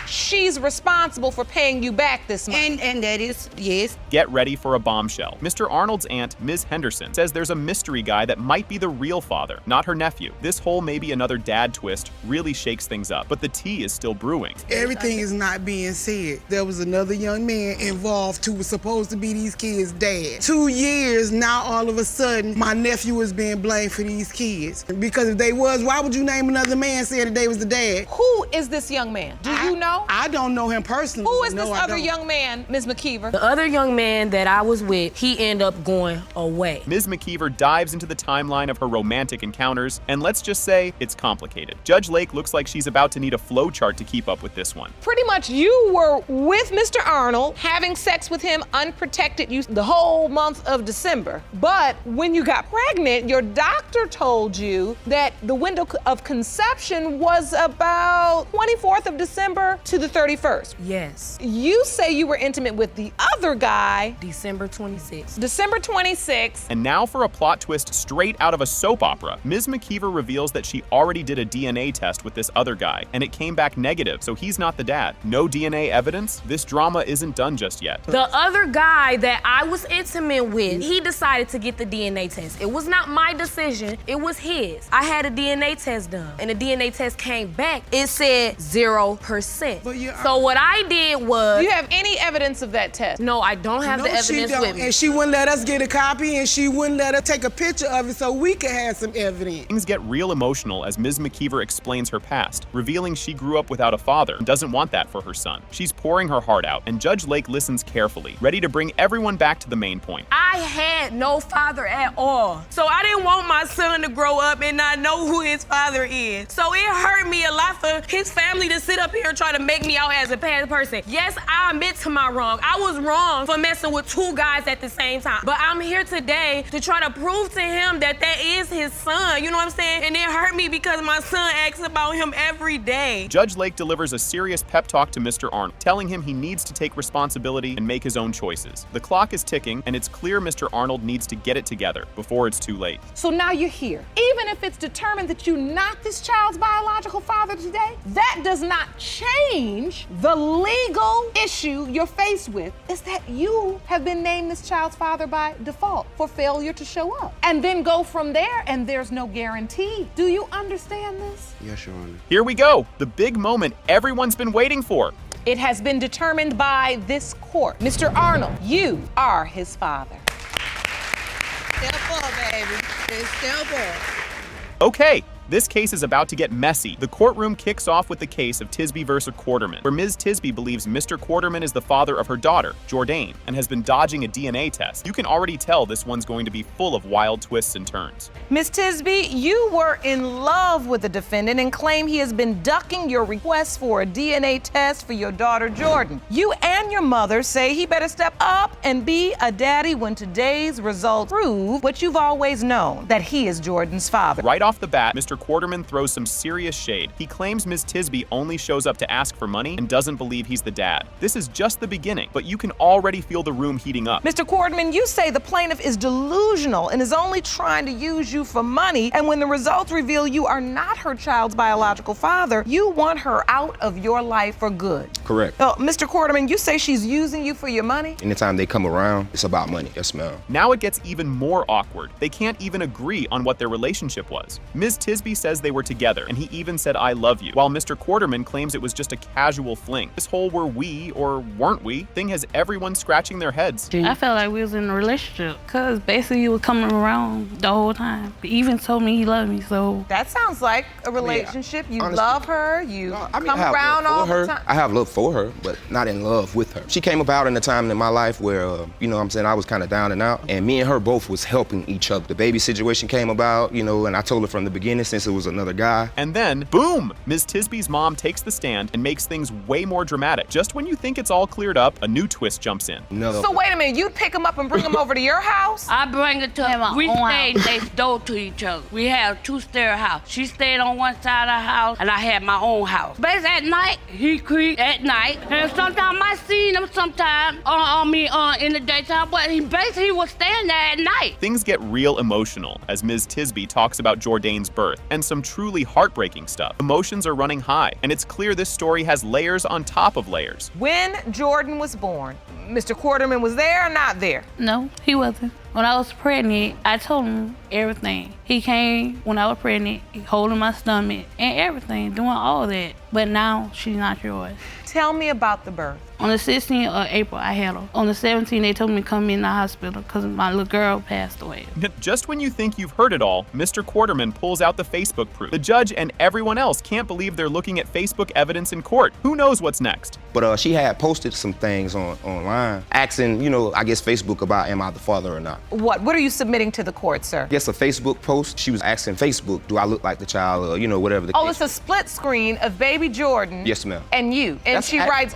she's responsible for paying you back this month. And that is, yes. Get ready for a bombshell. Mr. Arnold's aunt, Ms. Henderson, says there's a mystery guy that might be the real father, not her nephew. This whole maybe another dad twist really shakes things up, but the tea is still brewing. Everything is not being said. There was another young man involved who was supposed to be these kids' dad. 2 years, now all of a sudden, my nephew is being blamed for these kids. Because if they was, why would you name another man saying that they was the dad? Who is this young man? Do you know? I don't know him personally. Who is No, this I other don't. young man, Ms. McKeever? The other young man that I was with, he ended up going away. Ms. McKeever dives into the timeline of her romantic encounters, and let's just say it's complicated. Judge Lake looks like she's about to need a flow chart to keep up with this one. Pretty much you were with Mr. Arnold, having sex with him unprotected the whole month of December. But when you got pregnant, your doctor told you that the window of conception was about 24th of December to the 31st? Yes. You say you were intimate with the other guy December 26th. December 26th. And now for a plot twist straight out of a soap opera. Ms. McKeever reveals that she already did a DNA test with this other guy, and it came back negative, so he's not the dad. No DNA evidence? This drama isn't done just yet. The other guy that I was intimate with, he decided to get the DNA test. It was not my decision, it was his. I had a DNA test done, and the DNA test came back, it said 0%. So what I did was... Do you have any evidence of that test? No, I don't have the evidence with me. And she wouldn't let us get a copy, and she wouldn't let us take a picture of it so we could have some evidence. Things get real emotional as Ms. McKeever explains her past, revealing she grew up without a father and doesn't want that for her son. She's pouring her heart out, and Judge Lake listens carefully, ready to bring everyone back to the main point. I had no father at all. So I didn't want my son to grow up and not know who his father is. So it hurt me a lot for his family to sit up here and try to make me out as a bad person. Yes, I admit to my wrong. I was wrong for messing with two guys at the same time. But I'm here today to try to prove to him that that is his son. You know what I'm saying? And it hurt me because my son asks about him every day. Judge Lake delivers a serious pep talk to Mr. Arnold, telling him he needs to take responsibility and make his own choices. The clock is ticking, and it's clear Mr. Arnold needs to get it together before it's too late. So now you're here. Even if it's determined that you're not this child's biological father today, that does not change the legal issue you're faced with, is that you have been named this child's father by default for failure to show up. And then go from there, and there's no guarantee. Do you understand this? Yes, Your Honor. Here we go, the big moment everyone's been waiting for. It has been determined by this court. Mr. Arnold, you are his father. Step up, baby. Step up. Okay. This case is about to get messy. The courtroom kicks off with the case of Tisby versus Quarterman, where Ms. Tisby believes Mr. Quarterman is the father of her daughter, Jourdain, and has been dodging a DNA test. You can already tell this one's going to be full of wild twists and turns. Ms. Tisby, you were in love with the defendant and claim he has been ducking your request for a DNA test for your daughter, Jordan. You and your mother say he better step up and be a daddy when today's results prove what you've always known, that he is Jordan's father. Right off the bat, Mr. Quarterman throws some serious shade. He claims Ms. Tisby only shows up to ask for money and doesn't believe he's the dad. This is just the beginning, but you can already feel the room heating up. Mr. Quarterman, you say the plaintiff is delusional and is only trying to use you for money, and when the results reveal you are not her child's biological father, you want her out of your life for good. Correct. Mr. Quarterman, you say she's using you for your money? Anytime they come around, it's about money. Yes, ma'am. Now it gets even more awkward. They can't even agree on what their relationship was. Ms. Tisby says they were together, and he even said, "I love you," while Mr. Quarterman claims it was just a casual fling. This whole "were we or weren't we" thing has everyone scratching their heads. I felt like we was in a relationship, because basically he was coming around the whole time. He even told me he loved me, so. That sounds like a relationship. You honestly, love her, you come I have around love all for her. the time. I have love for her, but not in love with her. She came about in a time in my life where, you know what I'm saying, I was kind of down and out, and me and her both was helping each other. The baby situation came about, you know, and I told her from the beginning, since it was another guy. And then, boom! Ms. Tisby's mom takes the stand and makes things way more dramatic. Just when you think it's all cleared up, a new twist jumps in. No. So wait a minute, you'd pick him up and bring him over to your house? I bring it to him. We stayed next door to each other. We had a two-stair house. She stayed on one side of the house, and I had my own house. Basically, at night, he creeped at night, and sometimes I seen him sometimes in the daytime, but he basically was staying there at night. Things get real emotional as Ms. Tisby talks about Jourdain's birth and some truly heartbreaking stuff. Emotions are running high, and it's clear this story has layers on top of layers. When Jordan was born, Mr. Quarterman was there or not there? No, he wasn't. When I was pregnant, I told him everything. He came when I was pregnant, holding my stomach and everything, doing all that. But now she's not yours. Tell me about the birth. On the 16th of April, I had her. On the 17th, they told me to come in the hospital because my little girl passed away. Just when you think you've heard it all, Mr. Quarterman pulls out the Facebook proof. The judge and everyone else can't believe they're looking at Facebook evidence in court. Who knows what's next? But she had posted some things online asking, you know, I guess Facebook about am I the father or not. What are you submitting to the court, sir? Yes, a Facebook post. She was asking Facebook, do I look like the child, or, you know, whatever the Oh, case. it's a split screen of baby Jordan. Yes, ma'am. And you. And That's she writes,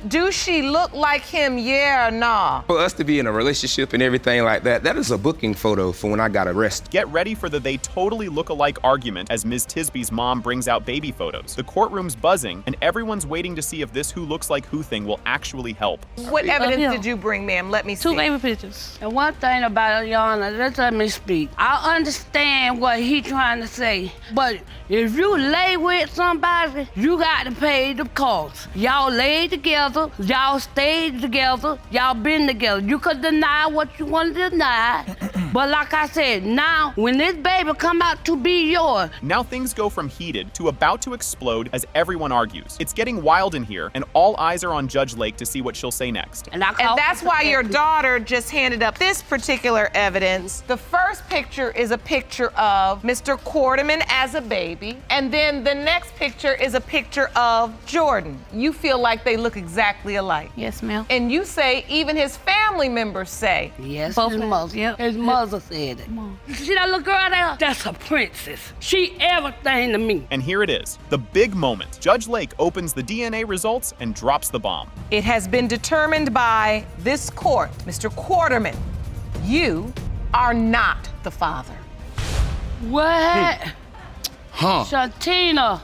do she look like him, yeah or nah? For us to be in a relationship and everything like that, that is a booking photo for when I got arrested. Get ready for the they totally look alike argument as Ms. Tisby's mom brings out baby photos. The courtroom's buzzing, and everyone's waiting to see if this who looks like who thing will actually help. What evidence did you bring, ma'am? Let me see. 2 baby pictures. And one thing about it, Your Honor, just let me speak. I understand what he trying to say, but if you lay with somebody, you got to pay the cost. Y'all laid together, y'all stayed together, y'all been together. You could deny what you want to deny, but like I said, now when this baby come out to be yours. Now things go from heated to about to explode as everyone argues. It's getting wild in here, and all eyes are on Judge Lake to see what she'll say next. And that's why your daughter just handed up this particular evidence. The first picture is a picture of Mr. Quarterman as a baby, and then the next picture is a picture of Jordan. You feel like they look exactly alike. Yes, ma'am. And you say even his family members say. Yes, his mother. Yep. His mother said it. See that little girl there? That's a princess. She everything to me. And here it is, the big moment. Judge Lake opens the DNA results and drops the bomb. It has been determined by this court, Mr. Quarterman, you are not the father. What? Huh. Shantina.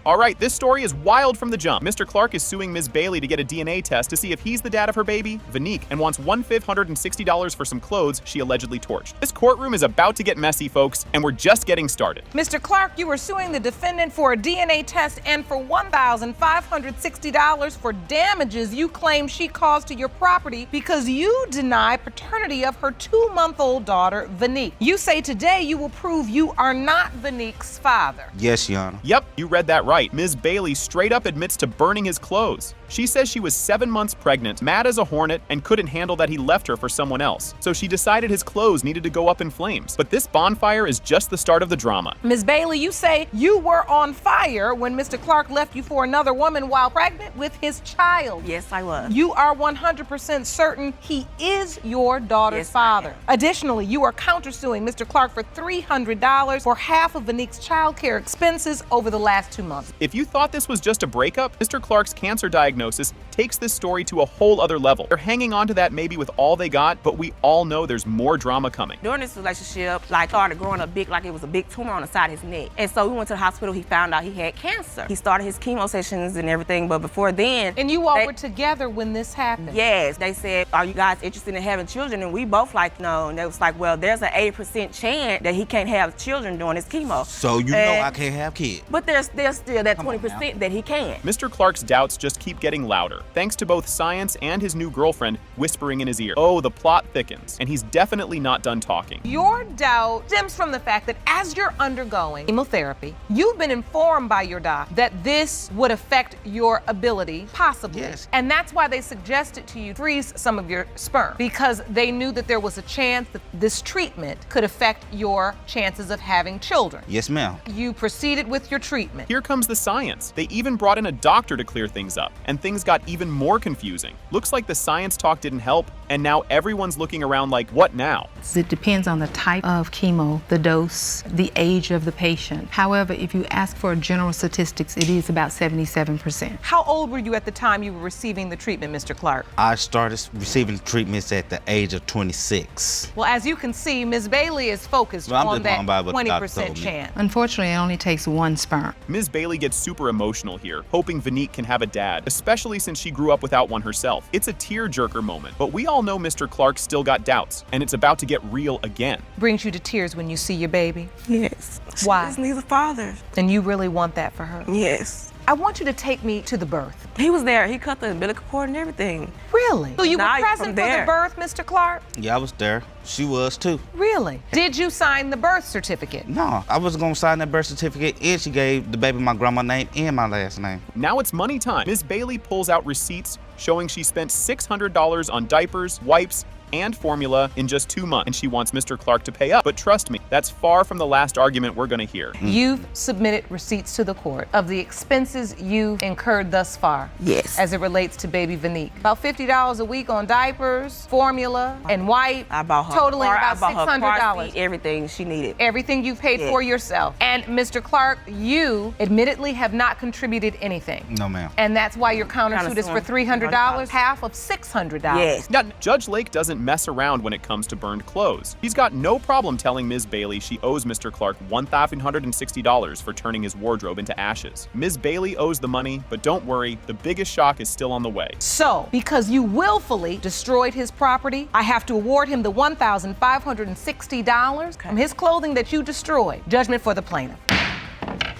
All right, this story is wild from the jump. Mr. Clark is suing Ms. Bailey to get a DNA test to see if he's the dad of her baby, Vanique, and wants $1,560 for some clothes she allegedly torched. This courtroom is about to get messy, folks, and we're just getting started. Mr. Clark, you were suing the defendant for a DNA test and for $1,560 for damages you claim she caused to your property because you deny paternity of her 2-month-old daughter, Vanique. You say today you will prove you are not Vanique's father. Yes, Your Honor. Yep, you read that right. Ms. Bailey straight up admits to burning his clothes. She says she was 7 months pregnant, mad as a hornet, and couldn't handle that he left her for someone else. So she decided his clothes needed to go up in flames. But this bonfire is just the start of the drama. Ms. Bailey, you say you were on fire when Mr. Clark left you for another woman while pregnant with his child. Yes, I was. You are 100% certain he is your daughter's father. Additionally, you are countersuing Mr. Clark for $300 for half of Vanique's child care expenses over the last 2 months. If you thought this was just a breakup, Mr. Clark's cancer diagnosis takes this story to a whole other level. They're hanging on to that maybe with all they got, but we all know there's more drama coming. During this relationship, started growing up big, like it was a big tumor on the side of his neck. And so we went to the hospital, he found out he had cancer. He started his chemo sessions and everything, but before then... And you all were together when this happened? Yes. They said, are you guys interested in having children? And we both no. And they was like, well, there's an 80% chance that he can't have children during his chemo. So you know I can't have kids. But there's still that 20% that he can. Mr. Clark's doubts just keep getting louder, thanks to both science and his new girlfriend whispering in his ear. Oh, the plot thickens, and he's definitely not done talking. Your doubt stems from the fact that as you're undergoing chemotherapy, you've been informed by your doc that this would affect your ability, possibly. Yes. And that's why they suggested to you freeze some of your sperm, because they knew that there was a chance that this treatment could affect your chances of having children. Yes, ma'am. You proceeded with your treatment. Here comes the science. They even brought in a doctor to clear things up, and things got even more confusing. Looks like the science talk didn't help, and now everyone's looking around like, what now? It depends on the type of chemo, the dose, the age of the patient. However, if you ask for general statistics, it is about 77%. How old were you at the time you were receiving the treatment, Mr. Clark? I started receiving treatments at the age of 26. Well, as you can see, Ms. Bailey is focused on that 20% chance. Unfortunately, it only takes 1 sperm. Ms. Bailey gets super emotional here, hoping Vanique can have a dad, especially since she grew up without one herself. It's a tearjerker moment, but we all know Mr. Clark still got doubts, and it's about to get real again. Brings you to tears when you see your baby? Yes. Why? She just needs a father. And you really want that for her? Yes. I want you to take me to the birth. He was there. He cut the umbilical cord and everything. Really? So you were Now present from for the there. birth, Mr. Clark? Yeah, I was there. She was too. Really? Did you sign the birth certificate? No, I was gonna sign that birth certificate, and she gave the baby my grandma's name and my last name. Now it's money time. Ms. Bailey pulls out receipts showing she spent $600 on diapers, wipes, and formula in just 2 months, and she wants Mr. Clark to pay up. But trust me, that's far from the last argument we're gonna hear. You've submitted receipts to the court of the expenses you've incurred thus far. Yes. As it relates to baby Vanique. About $50 a week on diapers, formula, and wipe. I bought her totaling car, about I bought her car $600. seat, everything she needed. Everything you've paid for yourself. And Mr. Clark, you admittedly have not contributed anything. No, ma'am. And that's why your countersuit is for $300, half of $600. Yes. Now, Judge Lake doesn't mess around when it comes to burned clothes. He's got no problem telling Ms. Bailey she owes Mr. Clark $1,560 for turning his wardrobe into ashes. Ms. Bailey owes the money, but don't worry, the biggest shock is still on the way. So, because you willfully destroyed his property, I have to award him the $1,560 from his clothing that you destroyed. Judgment for the plaintiff.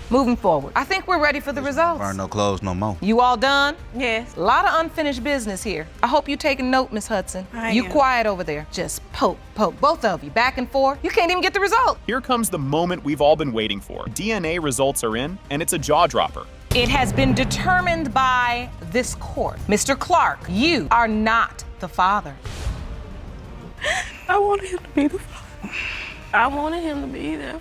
Moving forward, I think we're ready for the results. Burn no clothes no more. You all done? Yes. A lot of unfinished business here. I hope you taking note, Miss Hudson. You quiet over there. Just poke, both of you, back and forth. You can't even get the result. Here comes the moment we've all been waiting for. DNA results are in, and it's a jaw dropper. It has been determined by this court. Mr. Clark, you are not the father. I wanted him to be the father. I wanted him to be there.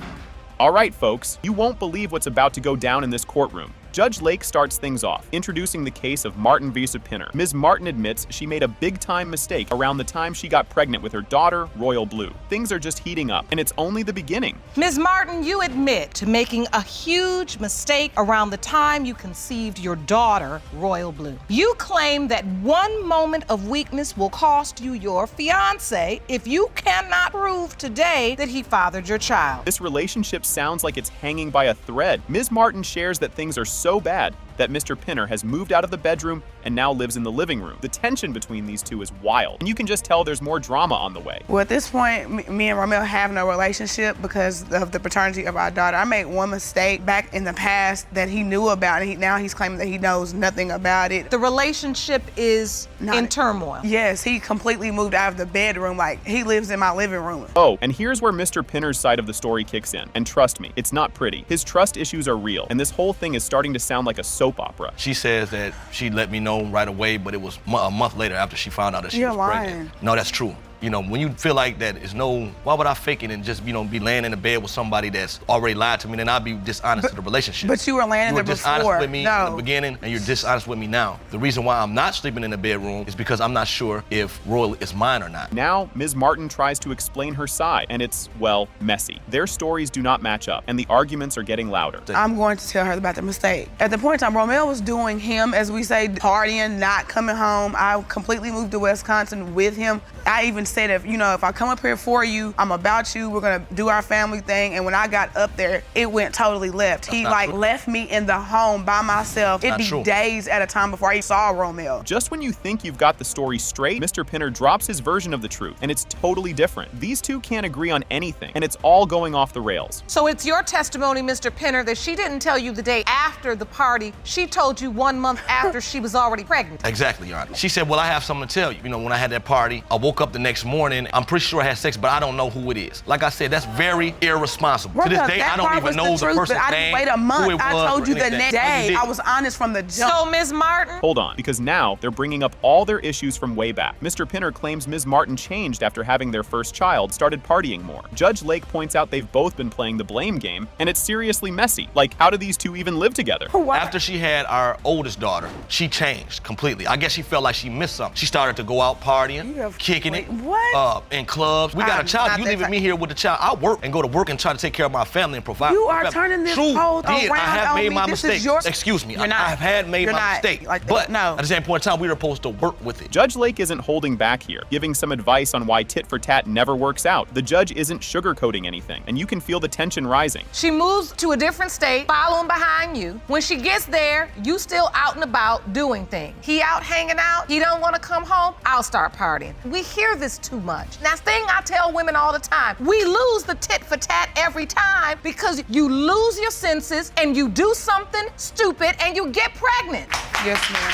All right, folks, you won't believe what's about to go down in this courtroom. Judge Lake starts things off, introducing the case of Martin v. Pinner. Ms. Martin admits she made a big-time mistake around the time she got pregnant with her daughter, Royal Blue. Things are just heating up, and it's only the beginning. Ms. Martin, you admit to making a huge mistake around the time you conceived your daughter, Royal Blue. You claim that one moment of weakness will cost you your fiancé if you cannot prove today that he fathered your child. This relationship sounds like it's hanging by a thread. Ms. Martin shares that things are so bad that Mr. Pinner has moved out of the bedroom and now lives in the living room. The tension between these two is wild, and you can just tell there's more drama on the way. Well, at this point, me and Romeo have no relationship because of the paternity of our daughter. I made one mistake back in the past that he knew about, and now he's claiming that he knows nothing about it. The relationship is in turmoil. Yes, he completely moved out of the bedroom. Like, he lives in my living room. Oh, and here's where Mr. Pinner's side of the story kicks in. And trust me, it's not pretty. His trust issues are real, and this whole thing is starting to sound like a soap opera. She says that she let me know right away, but it was a month later after she found out that she was pregnant. No, that's true. You know, when you feel like that is why would I fake it and just, be laying in the bed with somebody that's already lied to me, then I'd be dishonest to the relationship. But you were laying in there before. You were dishonest with me in the beginning, and you're dishonest with me now. The reason why I'm not sleeping in the bedroom is because I'm not sure if Royal is mine or not. Now, Ms. Martin tries to explain her side, and it's, well, messy. Their stories do not match up, and the arguments are getting louder. I'm going to tell her about the mistake. At the point in time, Romeo was doing him, as we say, partying, not coming home. I completely moved to Wisconsin with him. I even said, if I come up here for you, I'm about you, we're gonna do our family thing. And when I got up there, it went totally left. He left me in the home by myself. It'd be days at a time before I saw Romeo. Just when you think you've got the story straight, Mr. Pinner drops his version of the truth, and it's totally different. These two can't agree on anything, and it's all going off the rails. So it's your testimony, Mr. Pinner, that she didn't tell you the day after the party. She told you 1 month after she was already pregnant. Exactly, Your Honor. She said, well, I have something to tell you. When I had that party, I woke up the next morning. I'm pretty sure I had sex, but I don't know who it is. Like I said, that's very irresponsible. To this day, I don't even know the person's name, I didn't wait a month. I told you the next day. I was honest from the jump. So, Ms. Martin? Hold on, because now they're bringing up all their issues from way back. Mr. Pinner claims Ms. Martin changed after having their first child, started partying more. Judge Lake points out they've both been playing the blame game, and it's seriously messy. Like, how do these two even live together? After she had our oldest daughter, she changed completely. I guess she felt like she missed something. She started to go out partying, kicking it, in clubs. We got a child. You leaving me here with the child. I work and go to work and try to take care of my family and provide. You are turning this whole around. I have made my mistakes. Excuse me. I have had made my mistake. But at the same point in time, we were supposed to work with it. Judge Lake isn't holding back here, giving some advice on why tit for tat never works out. The judge isn't sugarcoating anything, and you can feel the tension rising. She moves to a different state, following behind you. When she gets there, you still out and about doing things. He out hanging out, he don't want to come home, I'll start partying. We hear this too much. Now, thing I tell women all the time, we lose the tit for tat every time because you lose your senses and you do something stupid and you get pregnant. Yes, ma'am.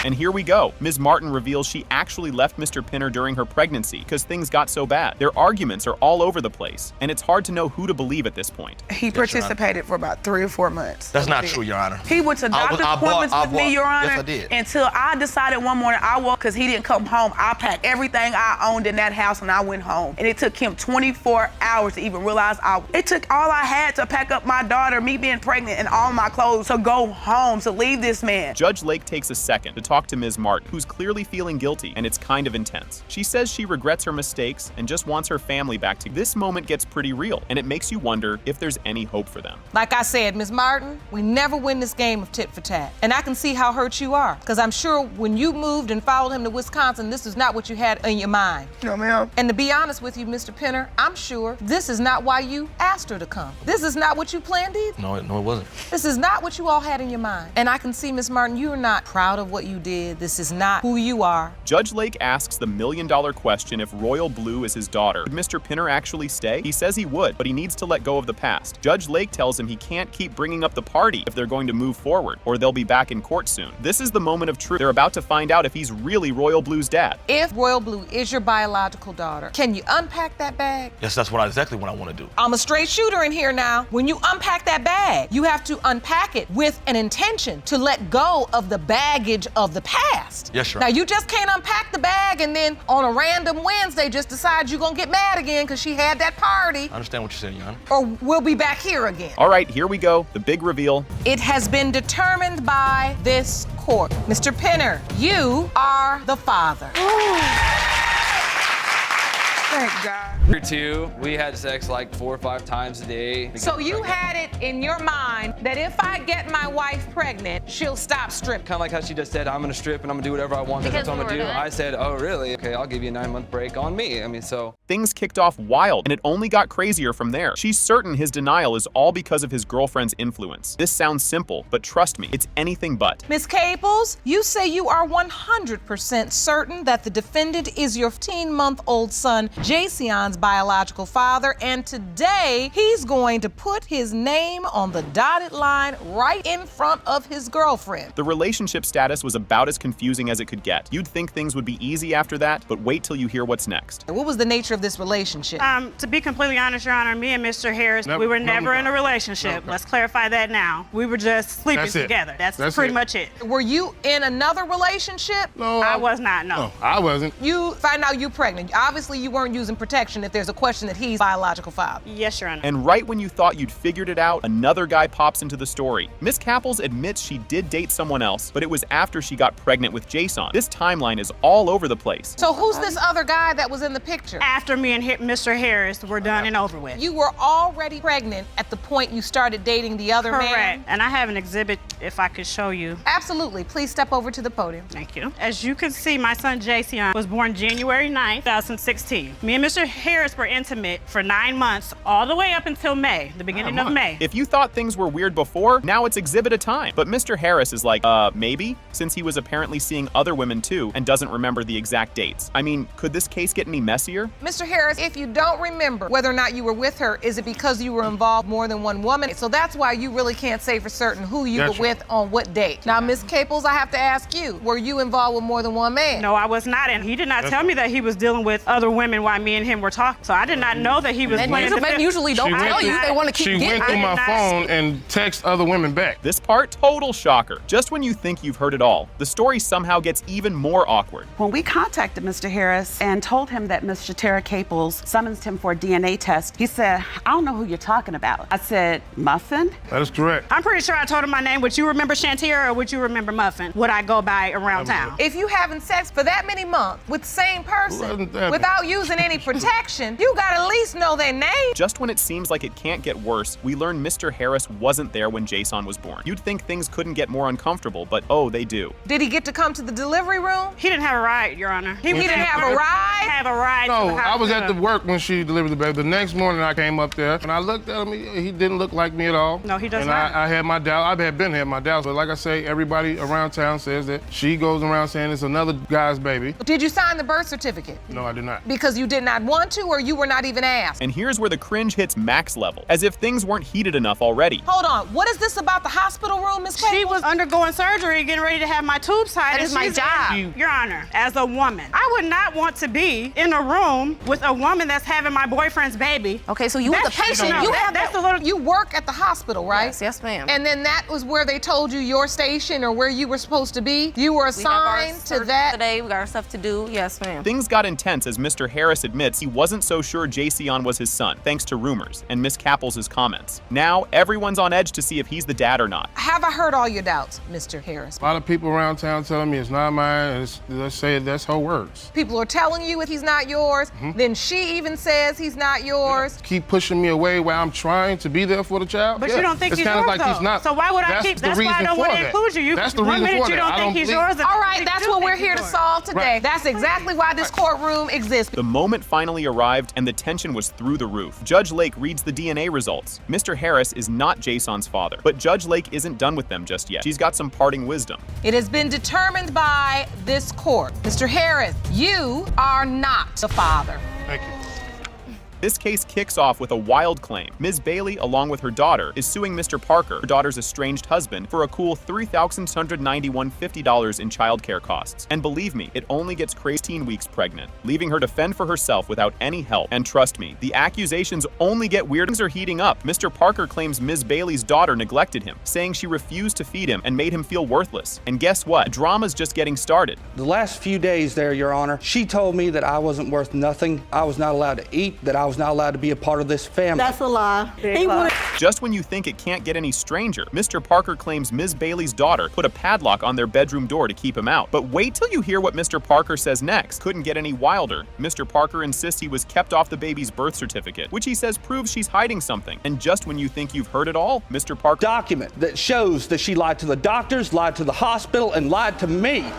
And here we go. Ms. Martin reveals she actually left Mr. Pinner during her pregnancy because things got so bad. Their arguments are all over the place, and it's hard to know who to believe at this point. He participated for about 3 or 4 months. That's not true, Your Honor. He went to doctor's appointments with me, Your Honor, yes, I did. until I decided one morning I walked, because he didn't come home. I packed everything I owned in that house and I went home. And it took him 24 hours to even realize it took all I had to pack up my daughter, me being pregnant, and all my clothes to go home, to leave this man. Judge Lake takes a second to talk to Ms. Martin, who's clearly feeling guilty, and it's kind of intense. She says she regrets her mistakes and just wants her family back. This moment gets pretty real, and it makes you wonder if there's any hope for them. Like I said, Ms. Martin, we never win this game of tit for tat. And I can see how hurt you are, because I'm sure when you moved and followed him to Wisconsin, this is not what you had in your mind. No, ma'am. And to be honest with you, Mr. Pinner, I'm sure this is not why you asked her to come. This is not what you planned either. No, it wasn't. This is not what you all had in your mind. And I can see, Ms. Martin, you are not proud of what you did. This is not who you are. Judge Lake asks the million-dollar question if Royal Blue is his daughter. Would Mr. Pinner actually stay? He says he would, but he needs to let go of the past. Judge Lake tells him he can't keep bringing up the party if they're going to move forward, or they'll be back in court soon. This is the moment of truth. They're about to find out if he's really Royal Blue's dad. If Royal Blue is your biological daughter, can you unpack that bag? Yes, that's exactly what I want to do. I'm a straight shooter in here now. When you unpack that bag, you have to unpack it with an intention to let go of the baggage of the past. Yes, sir. Now, you just can't unpack the bag and then on a random Wednesday just decide you're gonna get mad again because she had that party. I understand what you're saying, Your Honor. Or we'll be back here again. All right, here we go. The big reveal. It has been determined by this court. Mr. Pinner, you are the father. Thank God. Year 2, we had sex like 4 or 5 times a day. So you had it in your mind that if I get my wife pregnant, she'll stop stripping. Kind of like how she just said, I'm gonna strip and I'm gonna do whatever I want because that's what I'm gonna do. I said, oh really? Okay, I'll give you a 9-month break on me. I mean, so. Things kicked off wild, and it only got crazier from there. She's certain his denial is all because of his girlfriend's influence. This sounds simple, but trust me, it's anything but. Ms. Caples, you say you are 100% certain that the defendant is your 15-month-old son, Jason's biological father, and today he's going to put his name on the dotted line right in front of his girlfriend. The relationship status was about as confusing as it could get. You'd think things would be easy after that, but wait till you hear what's next. What was the nature of this relationship? To be completely honest, Your Honor, me and Mr. Harris, we were never in a relationship. Let's clarify that now. We were just sleeping together. That's pretty much it. Were you in another relationship? No. I was not, no. I wasn't. You find out you pregnant. Obviously, you weren't using protection if there's a question that he's biological father. Yes, Your Honor. And right when you thought you'd figured it out, another guy pops into the story. Miss Caples admits she did date someone else, but it was after she got pregnant with Jason. This timeline is all over the place. So who's this other guy that was in the picture? After me and Mr. Harris were done and over with. You were already pregnant at the point you started dating the other man? Correct. And I have an exhibit if I could show you. Absolutely. Please step over to the podium. Thank you. As you can see, my son Jason was born January 9th, 2016. Me and Mr. Harris were intimate for 9 months, all the way up until May, the beginning of May. If you thought things were weird before, now it's exhibit a time. But Mr. Harris is like, maybe? Since he was apparently seeing other women too and doesn't remember the exact dates. I mean, could this case get any messier? Mr. Harris, if you don't remember whether or not you were with her, is it because you were involved more than one woman? So that's why you really can't say for certain who you were with on what date. Now, Ms. Caples, I have to ask you, were you involved with more than one man? No, I was not, and he did not tell me that he was dealing with other women while me and him were talking. So I did not know that he was playing. Men usually don't tell you. They want to keep She went through my phone and texted other women back. This part, total shocker. Just when you think you've heard it all, the story somehow gets even more awkward. When we contacted Mr. Harris and told him that Ms. Shatera Caples summoned him for a DNA test, he said, I don't know who you're talking about. I said, Muffin? That is correct. I'm pretty sure I told him my name. Would you remember Shantira or would you remember Muffin? Would I go by around town? If you having sex for that many months with the same person without using any protection, you gotta at least know their name. Just when it seems like it can't get worse, we learn Mr. Harris wasn't there when Jason was born. You'd think things couldn't get more uncomfortable, but oh, they do. Did he get to come to the delivery room? He didn't have a ride, Your Honor. He didn't have a ride? Have a ride. No, I was at the work when she delivered the baby. The next morning I came up there and I looked at him. He didn't look like me at all. No, he does and not. I had my doubt. I had been had my doubts. But like I say, everybody around town says that she goes around saying it's another guy's baby. Did you sign the birth certificate? No, I did not. Because you did not want to, or you were not even asked? And here's where the cringe hits max level, as if things weren't heated enough already. Hold on, what is this about the hospital room, Ms. Kate? She was undergoing surgery, getting ready to have my tubes tied. That is my job. Your Honor, as a woman, I would not want to be in a room with a woman that's having my boyfriend's baby. Okay, so you were the patient. You work at the hospital, right? Yes, ma'am. And then that was where they told you your station or where you were supposed to be? You were assigned to that? Today, we got our stuff to do. Yes, ma'am. Things got intense as Mr. Harris admits he wasn't so sure Jayceon was his son, thanks to rumors and Miss Kapples' comments. Now, everyone's on edge to see if he's the dad or not. Have I heard all your doubts, Mr. Harris? A lot of people around town telling me it's not mine, and let's say that's her words. People are telling you if he's not yours, then she even says he's not yours. Keep pushing me away while I'm trying to be there for the child. But you don't think he's yours, like though. he's not. So why would I keep? That's why I don't want to include you. That's the reason for that. You don't think he's yours. All right, that's what we're here to solve today. Right. That's exactly why this courtroom exists. The moment finally arrived and the tension was through the roof. Judge Lake reads the DNA results. Mr. Harris is not Jayceon's father, but Judge Lake isn't done with them just yet. She's got some parting wisdom. It has been determined by this court. Mr. Harris, you are not the father. Thank you. This case kicks off with a wild claim. Ms. Bailey, along with her daughter, is suing Mr. Parker, her daughter's estranged husband, for a cool $3,691.50 in childcare costs. And believe me, it only gets crazy 18 weeks pregnant, leaving her to fend for herself without any help. And trust me, the accusations only get weirder. Things are heating up. Mr. Parker claims Ms. Bailey's daughter neglected him, saying she refused to feed him and made him feel worthless. And guess what? The drama's just getting started. The last few days there, Your Honor, she told me that I wasn't worth nothing. I was not allowed to eat, that I was not allowed to be a part of this family. That's a lie. Just when you think it can't get any stranger, Mr. Parker claims Ms. Bailey's daughter put a padlock on their bedroom door to keep him out. But wait till you hear what Mr. Parker says next. Couldn't get any wilder. Mr. Parker insists he was kept off the baby's birth certificate, which he says proves she's hiding something. And just when you think you've heard it all, Mr. Parker— document that shows that she lied to the doctors, lied to the hospital, and lied to me.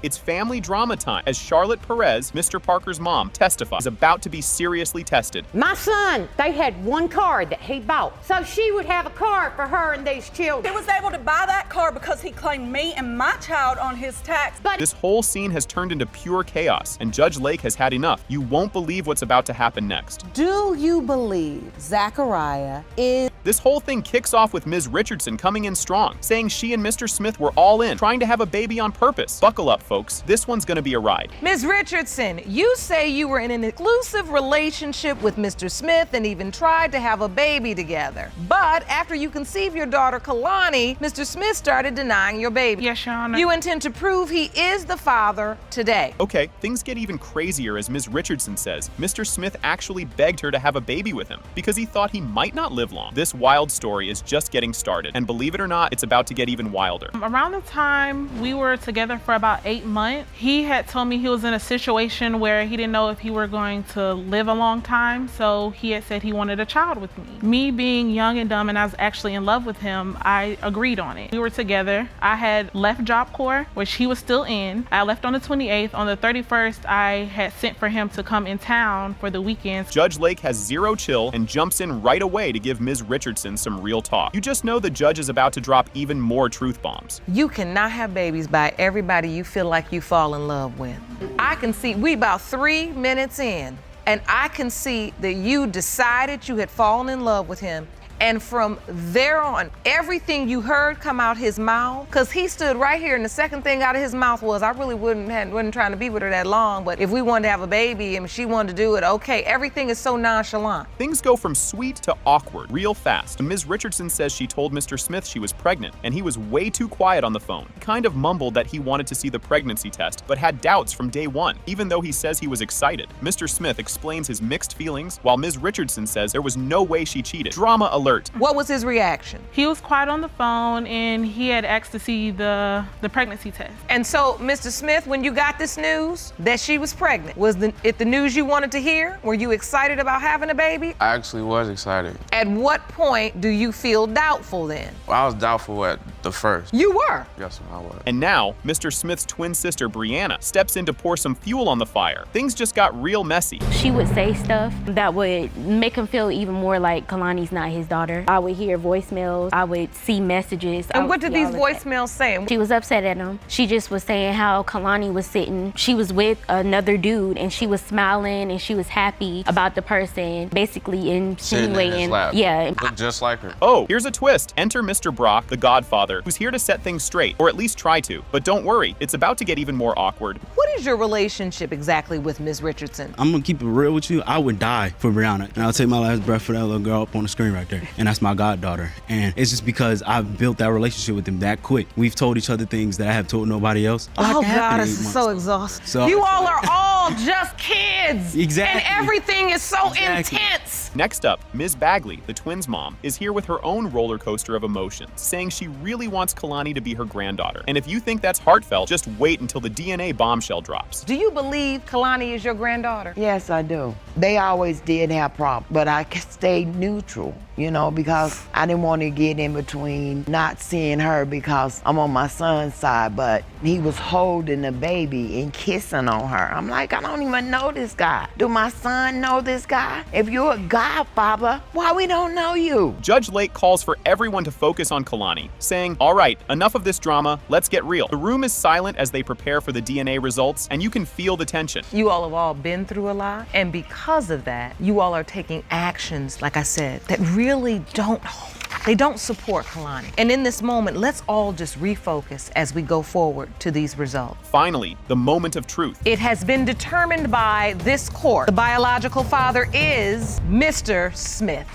It's family drama time as Charlotte Perez, Mr. Parker's mom, testifies is about to be seriously tested. My son, they had one car that he bought, so she would have a car for her and these children. He was able to buy that car because he claimed me and my child on his tax. But this whole scene has turned into pure chaos, and Judge Lake has had enough. You won't believe what's about to happen next. Do you believe Zachariah is... This whole thing kicks off with Ms. Richardson coming in strong, saying she and Mr. Smith were all in, trying to have a baby on purpose. Buckle up, folks. This one's gonna be a ride. Ms. Richardson, you say you were in an exclusive relationship with Mr. Smith and even tried to have a baby together. But after you conceived your daughter, Kalani, Mr. Smith started denying your baby. Yes, Your Honor. You intend to prove he is the father today. Okay, things get even crazier as Ms. Richardson says Mr. Smith actually begged her to have a baby with him because he thought he might not live long. This wild story is just getting started, and believe it or not, it's about to get even wilder. Around the time we were together for about 8 months, he had told me he was in a situation where he didn't know if he were going to live a long time, so he had said he wanted a child with me. Me being young and dumb and I was actually in love with him, I agreed on it. We were together. I had left Job Corps, which he was still in. I left on the 28th. On the 31st, I had sent for him to come in town for the weekends. Judge Lake has zero chill and jumps in right away to give Ms. Richardson some real talk. You just know the judge is about to drop even more truth bombs. You cannot have babies by everybody you feel like you fall in love with. I can see, we about 3 minutes in, and I can see that you decided you had fallen in love with him. And from there on, everything you heard come out his mouth, because he stood right here and the second thing out of his mouth was, I really wasn't trying to be with her that long, but if we wanted to have a baby and she wanted to do it, okay. Everything is so nonchalant. Things go from sweet to awkward real fast. Ms. Richardson says she told Mr. Smith she was pregnant, and he was way too quiet on the phone. He kind of mumbled that he wanted to see the pregnancy test, but had doubts from day one, even though he says he was excited. Mr. Smith explains his mixed feelings, while Ms. Richardson says there was no way she cheated. Drama alert. What was his reaction? He was quiet on the phone and he had asked to see the pregnancy test. And so, Mr. Smith, when you got this news that she was pregnant, was it the news you wanted to hear? Were you excited about having a baby? I actually was excited. At what point do you feel doubtful then? I was doubtful at the first. You were? Yes, I was. And now, Mr. Smith's twin sister, Brianna, steps in to pour some fuel on the fire. Things just got real messy. She would say stuff that would make him feel even more like Kalani's not his daughter. goddaughter. I would hear voicemails. I would see messages. And what did these voicemails say? She was upset at him. She just was saying how Kalani was sitting. She was with another dude and she was smiling and she was happy about the person, basically insinuating. Yeah. Look just like her. Oh, here's a twist. Enter Mr. Brock, the godfather, who's here to set things straight, or at least try to. But don't worry, it's about to get even more awkward. What is your relationship exactly with Ms. Richardson? I'm gonna keep it real with you. I would die for Brianna, and I'll take my last breath for that little girl up on the screen right there. And that's my goddaughter. And it's just because I've built that relationship with them that quick. We've told each other things that I have told nobody else. Oh God, this is so exhausting. So, you all are all just kids. Exactly. And everything is so intense. Next up, Ms. Bagley, the twins' mom, is here with her own roller coaster of emotions, saying she really wants Kalani to be her granddaughter. And if you think that's heartfelt, just wait until the DNA bombshell drops. Do you believe Kalani is your granddaughter? Yes, I do. They always did have problems, but I stayed neutral, you know, because I didn't want to get in between not seeing her because I'm on my son's side, but he was holding the baby and kissing on her. I'm like, I don't even know this guy. Do my son know this guy? If you're a godfather, why we don't know you? Judge Lake calls for everyone to focus on Kalani, saying, all right, enough of this drama, let's get real. The room is silent as they prepare for the DNA results, and you can feel the tension. You all have all been through a lot, and because of that, you all are taking actions, like I said, that really don't support Kalani. And in this moment, let's all just refocus as we go forward to these results. Finally, the moment of truth. It has been determined by this court. The biological father is Mr. Smith.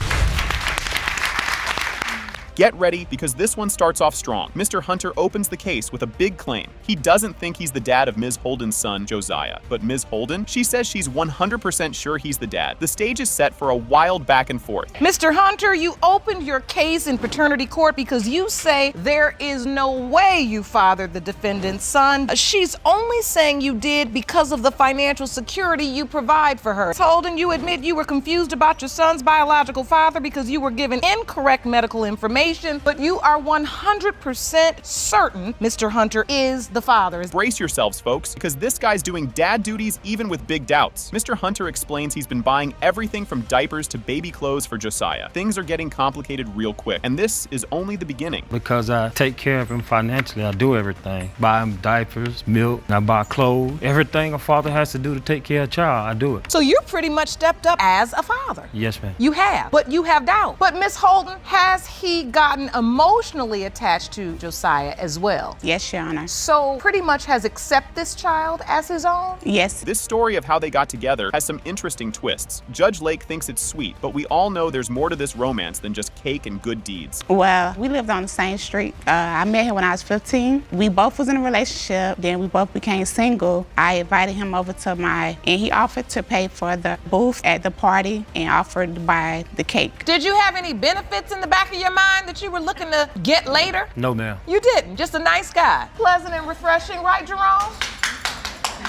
Get ready, because this one starts off strong. Mr. Hunter opens the case with a big claim. He doesn't think he's the dad of Ms. Holden's son, Josiah. But Ms. Holden, she says she's 100% sure he's the dad. The stage is set for a wild back and forth. Mr. Hunter, you opened your case in paternity court because you say there is no way you fathered the defendant's son. She's only saying you did because of the financial security you provide for her. Ms. Holden, you admit you were confused about your son's biological father because you were given incorrect medical information, but you are 100% certain Mr. Hunter is the father. Brace yourselves, folks, because this guy's doing dad duties even with big doubts. Mr. Hunter explains he's been buying everything from diapers to baby clothes for Josiah. Things are getting complicated real quick, and this is only the beginning. Because I take care of him financially, I do everything. Buy him diapers, milk, I buy clothes. Everything a father has to do to take care of a child, I do it. So you're pretty much stepped up as a father. Yes, ma'am. You have, but you have doubt. But Miss Holden, has he gotten emotionally attached to Josiah as well? Yes, Your Honor. So pretty much has accepted this child as his own? Yes. This story of how they got together has some interesting twists. Judge Lake thinks it's sweet, but we all know there's more to this romance than just cake and good deeds. Well, we lived on the same street. I met him when I was 15. We both was in a relationship. Then we both became single. I invited him over to and he offered to pay for the booth at the party and offered to buy the cake. Did you have any benefits in the back of your mind that you were looking to get later? No, ma'am. You didn't. Just a nice guy. Pleasant and refreshing, right, Jerome?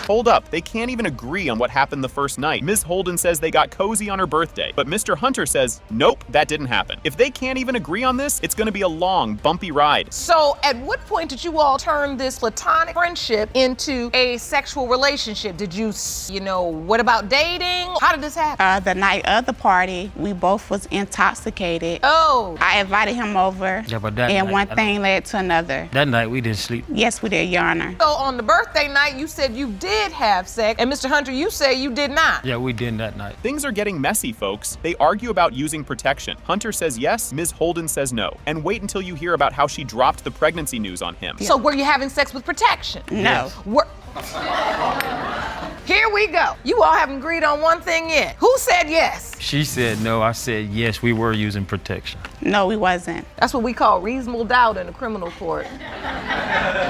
Hold up, they can't even agree on what happened the first night. Ms. Holden says they got cozy on her birthday, but Mr. Hunter says, nope, that didn't happen. If they can't even agree on this, it's gonna be a long, bumpy ride. So at what point did you all turn this platonic friendship into a sexual relationship? Did you what about dating? How did this happen? The night of the party, we both was intoxicated. Oh. I invited him over, yeah, but one thing led to another. That night we didn't sleep. Yes, we did, Your Honor. So on the birthday night, you said you did have sex, and Mr. Hunter, you say you did not. Yeah, we did that night. Things are getting messy, folks. They argue about using protection. Hunter says yes, Ms. Holden says no. And wait until you hear about how she dropped the pregnancy news on him. So were you having sex with protection? No. Here we go. You all haven't agreed on one thing yet. Who said yes? She said no, I said yes, we were using protection. No, we wasn't. That's what we call reasonable doubt in a criminal court.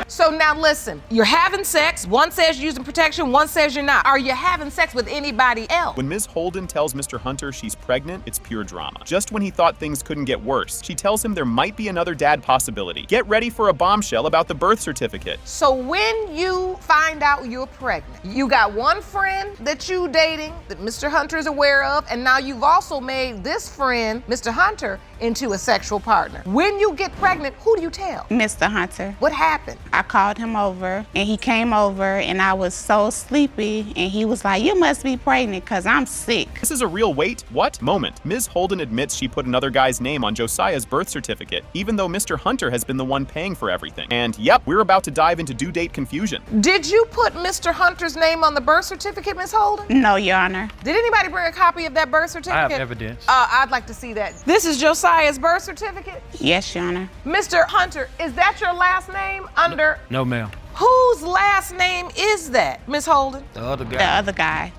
So now listen, you're having sex, one says you're using protection, one says you're not. Are you having sex with anybody else? When Ms. Holden tells Mr. Hunter she's pregnant, it's pure drama. Just when he thought things couldn't get worse, she tells him there might be another dad possibility. Get ready for a bombshell about the birth certificate. So when you find out you're pregnant, you got one friend that you dating that Mr. Hunter is aware of, and now you've also made this friend, Mr. Hunter, into a sexual partner. When you get pregnant, who do you tell? Mr. Hunter. What happened? I called him over and he came over and I was so sleepy and he was like, you must be pregnant because I'm sick. This is a real wait, what moment? Ms. Holden admits she put another guy's name on Josiah's birth certificate, even though Mr. Hunter has been the one paying for everything. And yep, we're about to dive into due date confusion. Did you put Mr. Hunter's name on the birth certificate, Ms. Holden? No, Your Honor. Did anybody bring a copy of that birth certificate? I have evidence. I'd like to see that. This is Josiah's birth certificate? Yes, Your Honor. Mr. Hunter, is that your last name under? No, ma'am. Whose last name is that, Ms. Holden? The other guy. The other guy.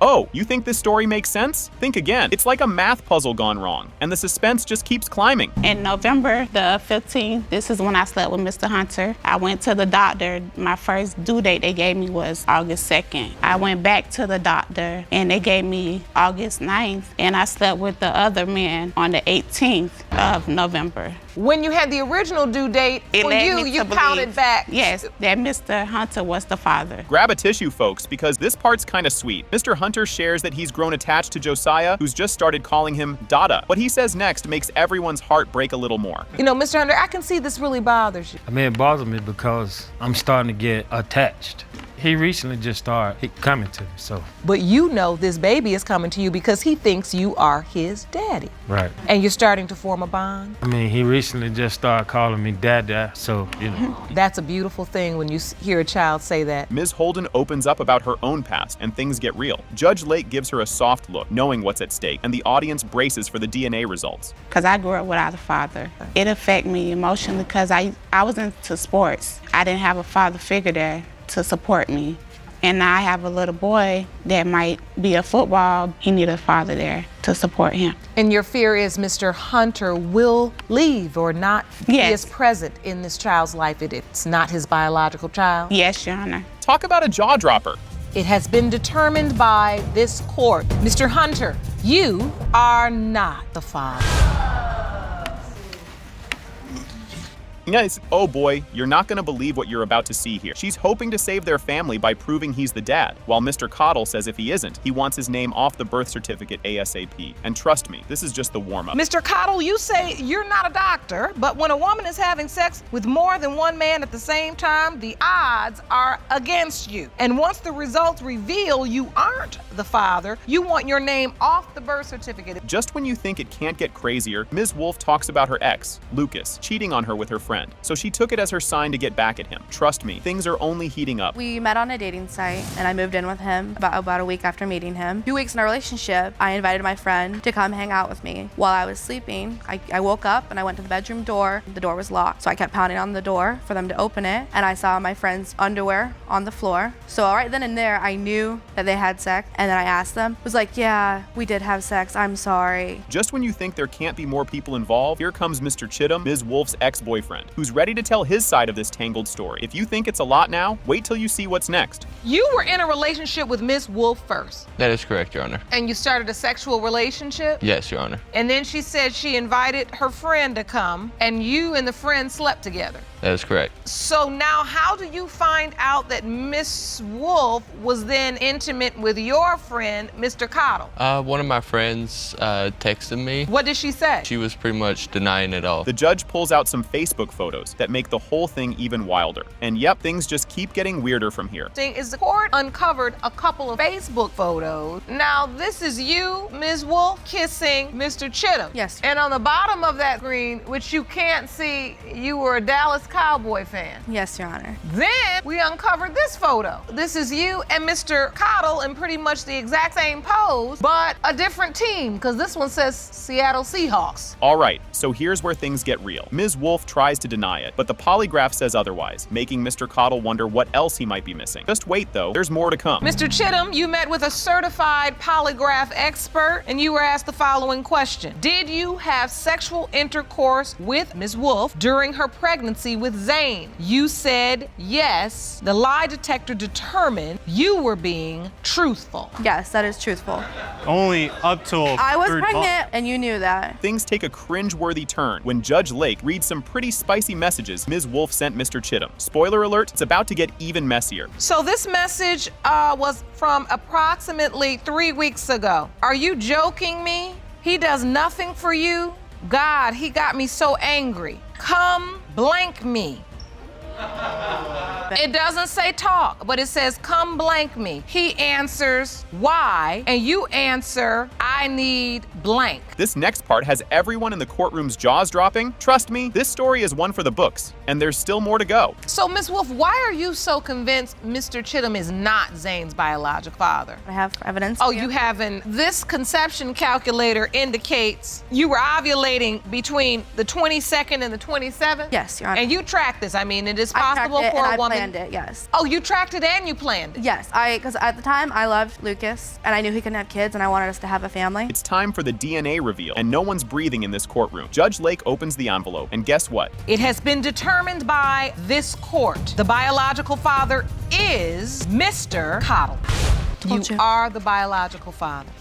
Oh, you think this story makes sense? Think again. It's like a math puzzle gone wrong, and the suspense just keeps climbing. In November the 15th, this is when I slept with Mr. Hunter. I went to the doctor. My first due date they gave me was August 2nd. I went back to the doctor, and they gave me August 9th, and I slept with the other man on the 18th of November. When you had the original due date, for you counted back. Yes, that Mr. Hunter was the father. Grab a tissue, folks, because this part's kind of sweet. Mr. Hunter shares that he's grown attached to Josiah, who's just started calling him Dada. What he says next makes everyone's heart break a little more. You know, Mr. Hunter, I can see this really bothers you. I mean, it bothers me because I'm starting to get attached. He recently just started coming to me, so. But you know this baby is coming to you because he thinks you are his daddy. Right. And you're starting to form a bond. I mean, he recently just started calling me Dada, so, you know. That's a beautiful thing when you hear a child say that. Ms. Holden opens up about her own past, and things get real. Judge Lake gives her a soft look, knowing what's at stake, and the audience braces for the DNA results. Because I grew up without a father. It affected me emotionally because I was into sports. I didn't have a father figure there to support me. And now I have a little boy that might be a football. He needs a father there to support him. And your fear is Mr. Hunter will leave or not be as present in this child's life. It's not his biological child? Yes, Your Honor. Talk about a jaw dropper. It has been determined by this court. Mr. Hunter, you are not the father. Yes. Oh boy, you're not gonna believe what you're about to see here. She's hoping to save their family by proving he's the dad, while Mr. Cottle says if he isn't, he wants his name off the birth certificate ASAP. And trust me, this is just the warm-up. Mr. Cottle, you say you're not a doctor, but when a woman is having sex with more than one man at the same time, the odds are against you. And once the results reveal you aren't the father, you want your name off the birth certificate. Just when you think it can't get crazier, Ms. Wolf talks about her ex, Lucas, cheating on her with her friend. So she took it as her sign to get back at him. Trust me, things are only heating up. We met on a dating site and I moved in with him about a week after meeting him. 2 weeks in our relationship, I invited my friend to come hang out with me. While I was sleeping, I woke up and I went to the bedroom door. The door was locked. So I kept pounding on the door for them to open it, and I saw my friend's underwear on the floor. So right then and there, I knew that they had sex, and then I asked them, was like, yeah, we did have sex, I'm sorry. Just when you think there can't be more people involved, here comes Mr. Chittum, Ms. Wolf's ex-boyfriend, who's ready to tell his side of this tangled story. If you think it's a lot now, wait till you see what's next. You were in a relationship with Miss Wolf first. That is correct, Your Honor. And you started a sexual relationship? Yes, Your Honor. And then she said she invited her friend to come, and you and the friend slept together. That is correct. So now how do you find out that Miss Wolf was then intimate with your friend, Mr. Cottle? One of my friends texted me. What did she say? She was pretty much denying it all. The judge pulls out some Facebook photos that make the whole thing even wilder. And yep, things just keep getting weirder from here. Is the court uncovered a couple of Facebook photos. Now this is you, Ms. Wolf, kissing Mr. Chittum. Yes. And on the bottom of that screen, which you can't see, you were a Dallas Cowboy fan. Yes, Your Honor. Then we uncovered this photo. This is you and Mr. Cottle in pretty much the exact same pose, but a different team, because this one says Seattle Seahawks. All right, so here's where things get real. Ms. Wolf tries to deny it, but the polygraph says otherwise, making Mr. Cottle wonder what else he might be missing. Just wait though, there's more to come. Mr. Chittum, you met with a certified polygraph expert and you were asked the following question. Did you have sexual intercourse with Ms. Wolf during her pregnancy with Zane? You said yes. The lie detector determined you were being truthful. Yes, that is truthful. Only up till I was pregnant and you knew that. Things take a cringe-worthy turn when Judge Lake reads some pretty spicy messages Ms. Wolf sent Mr. Chittum. Spoiler alert, it's about to get even messier. So this message was from approximately 3 weeks ago. Are you joking me? He does nothing for you? God, he got me so angry. Come blank me. It doesn't say talk, but it says come blank me. He answers why, and you answer I need blank. This next part has everyone in the courtroom's jaws dropping. Trust me, this story is one for the books, and there's still more to go. So, Miss Wolf, why are you so convinced Mr. Chittum is not Zane's biological father? I have evidence. Oh, you haven't. This conception calculator indicates you were ovulating between the 22nd and the 27th? Yes, Your Honor. And you tracked this. I mean, it is I tracked possible it for and a woman. I planned it, yes. Oh, you tracked it and you planned it? Yes, because at the time I loved Lucas and I knew he couldn't have kids and I wanted us to have a family. It's time for the DNA reveal, and no one's breathing in this courtroom. Judge Lake opens the envelope, and guess what? It has been determined by this court. The biological father is Mr. Cottle. You are the biological father.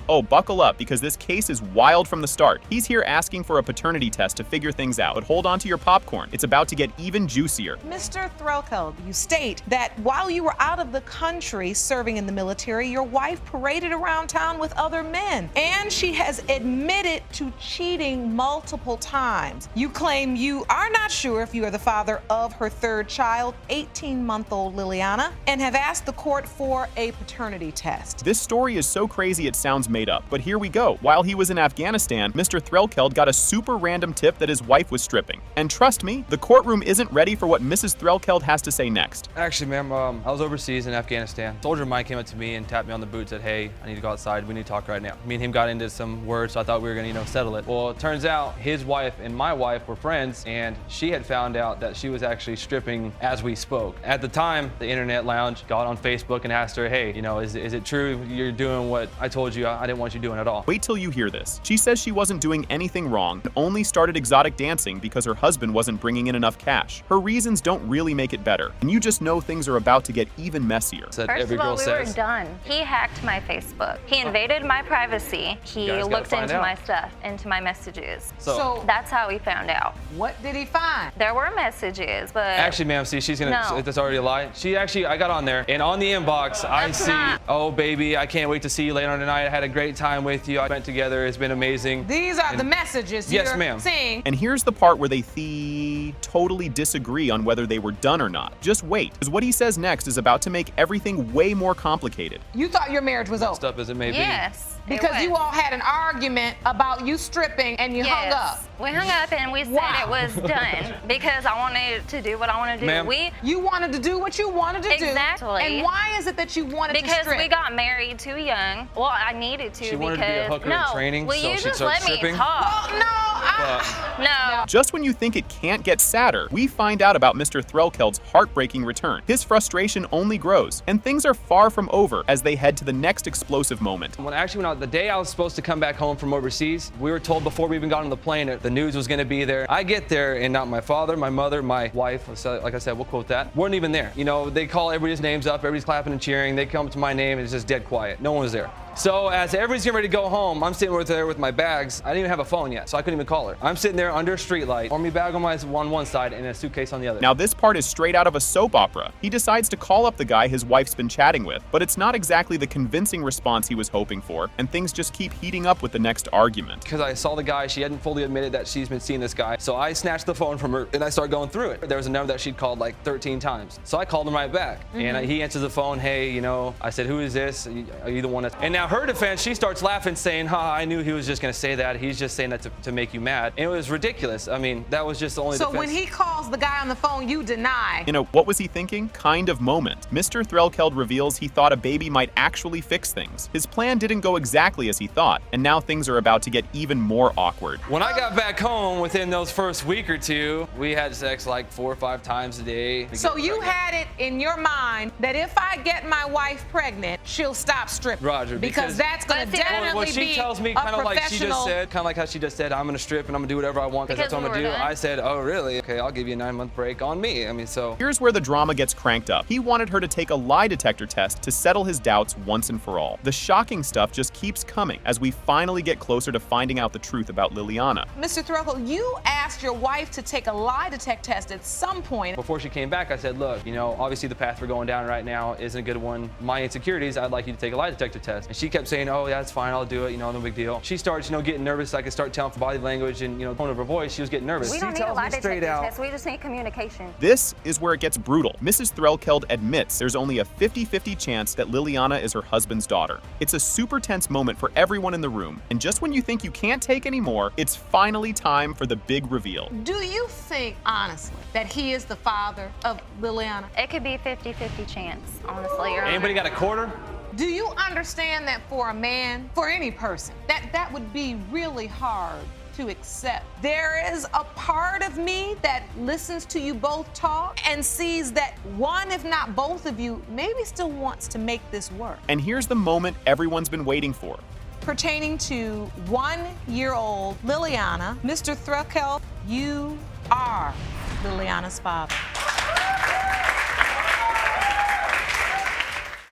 Oh, buckle up, because this case is wild from the start. He's here asking for a paternity test to figure things out, but hold on to your popcorn. It's about to get even juicier. Mr. Threlkeld, you state that while you were out of the country serving in the military, your wife paraded around town with other men, and she has admitted to cheating multiple times. You claim you are not sure if you are the father of her third child, 18-month-old Liliana, and have asked the court for a paternity test. This story is so crazy it sounds made up, but here we go. While he was in Afghanistan, Mr. Threlkeld got a super random tip that his wife was stripping. And trust me, the courtroom isn't ready for what Mrs. Threlkeld has to say next. Actually, ma'am, I was overseas in Afghanistan. A soldier of mine came up to me and tapped me on the boot, said, hey, I need to go outside. We need to talk right now. Me and him got into some words, so I thought we were gonna, settle it. Well, it turns out his wife and my wife were friends, and she had found out that she was actually stripping as we spoke. At the time, the internet lounge got on Facebook and asked her, hey, is it true you're doing what I told you I didn't want you doing at all? Wait till you hear this. She says she wasn't doing anything wrong and only started exotic dancing because her husband wasn't bringing in enough cash. Her reasons don't really make it better, and you just know things are about to get even messier. First of all, we were done. He hacked my Facebook. He invaded my privacy. He looked into my stuff, into my messages. So that's how we found out. What did he find? There were messages, but actually, ma'am, see, she's gonna. That's already a lie. I got on there, and on the inbox, I see, oh baby, I can't wait to see you later on tonight. I had a great time with you. I went together. It's been amazing. These are the messages you're seeing. And here's the part where they totally disagree on whether they were done or not. Just wait, because what he says next is about to make everything way more complicated. You thought your marriage was over? Up as it may be. Yes. Because you all had an argument about you stripping and you hung up. We hung up and we said it was done because I wanted to do what I want to do. You wanted to do what you wanted to do. Exactly. And why is it that you wanted to strip? Because we got married too young. Well, I needed to She wanted to be a hooker in training, will so you she'd just start let stripping? me talk? Well, No. Just when you think it can't get sadder, we find out about Mr. Threlkeld's heartbreaking return. His frustration only grows, and things are far from over as they head to the next explosive moment. When I actually went out, the day I was supposed to come back home from overseas, we were told before we even got on the plane that the news was going to be there. I get there, and not my father, my mother, my wife, like I said, we'll quote that, weren't even there. They call everybody's names up, everybody's clapping and cheering. They come to my name, and it's just dead quiet. No one was there. So as everybody's getting ready to go home, I'm sitting there with my bags. I didn't even have a phone yet, so I couldn't even call her. I'm sitting there under a street light, army bag on one side and a suitcase on the other. Now this part is straight out of a soap opera. He decides to call up the guy his wife's been chatting with, but it's not exactly the convincing response he was hoping for, and things just keep heating up with the next argument. Because I saw the guy, she hadn't fully admitted that she's been seeing this guy, so I snatched the phone from her and I started going through it. There was a number that she'd called like 13 times. So I called him right back, and he answers the phone, hey, I said, who is this? Are you the one that's... And now her defense, she starts laughing, saying, I knew he was just going to say that. He's just saying that to make you mad. And it was ridiculous. I mean, that was just the only defense. So when he calls the guy on the phone, you deny. What was he thinking? Kind of moment. Mr. Threlkeld reveals he thought a baby might actually fix things. His plan didn't go exactly as he thought, and now things are about to get even more awkward. When I got back home, within those first week or two, we had sex like 4 or 5 times a day. So you had it in your mind that if I get my wife pregnant, she'll stop stripping. Roger, because that's going to definitely what she tells me, kind of like she just said, kind of like how she just said, I'm going to strip and I'm going to do whatever I want because that's what I'm going to do. I said, oh, really? Okay, I'll give you a 9-month break on me. I mean, so. Here's where the drama gets cranked up. He wanted her to take a lie detector test to settle his doubts once and for all. The shocking stuff just keeps coming as we finally get closer to finding out the truth about Liliana. Mr. Threlkeld, you asked your wife to take a lie detector test at some point. Before she came back, I said, look, obviously the path we're going down right now isn't a good one. My insecurities, I'd like you to take a lie detector test. And She kept saying, oh, yeah, it's fine, I'll do it, you know, no big deal. She starts, you know, getting nervous. I could start telling from body language and, you know, tone of her voice, she was getting nervous. We She don't need a tells lie me straight detector out. test. We just need communication. This is where it gets brutal. Mrs. Threlkeld admits there's only a 50-50 chance that Liliana is her husband's daughter. It's a super tense moment for everyone in the room, and just when you think you can't take any more, it's finally time for the big reveal. Do you think, honestly, that he is the father of Liliana? It could be 50-50 chance, honestly, Your Honor. Anybody got a quarter? Do you understand that for a man, for any person, that would be really hard to accept? There is a part of me that listens to you both talk and sees that one, if not both of you, maybe still wants to make this work. And here's the moment everyone's been waiting for. Pertaining to 1-year-old Liliana, Mr. Threlkeld, you are Liliana's father.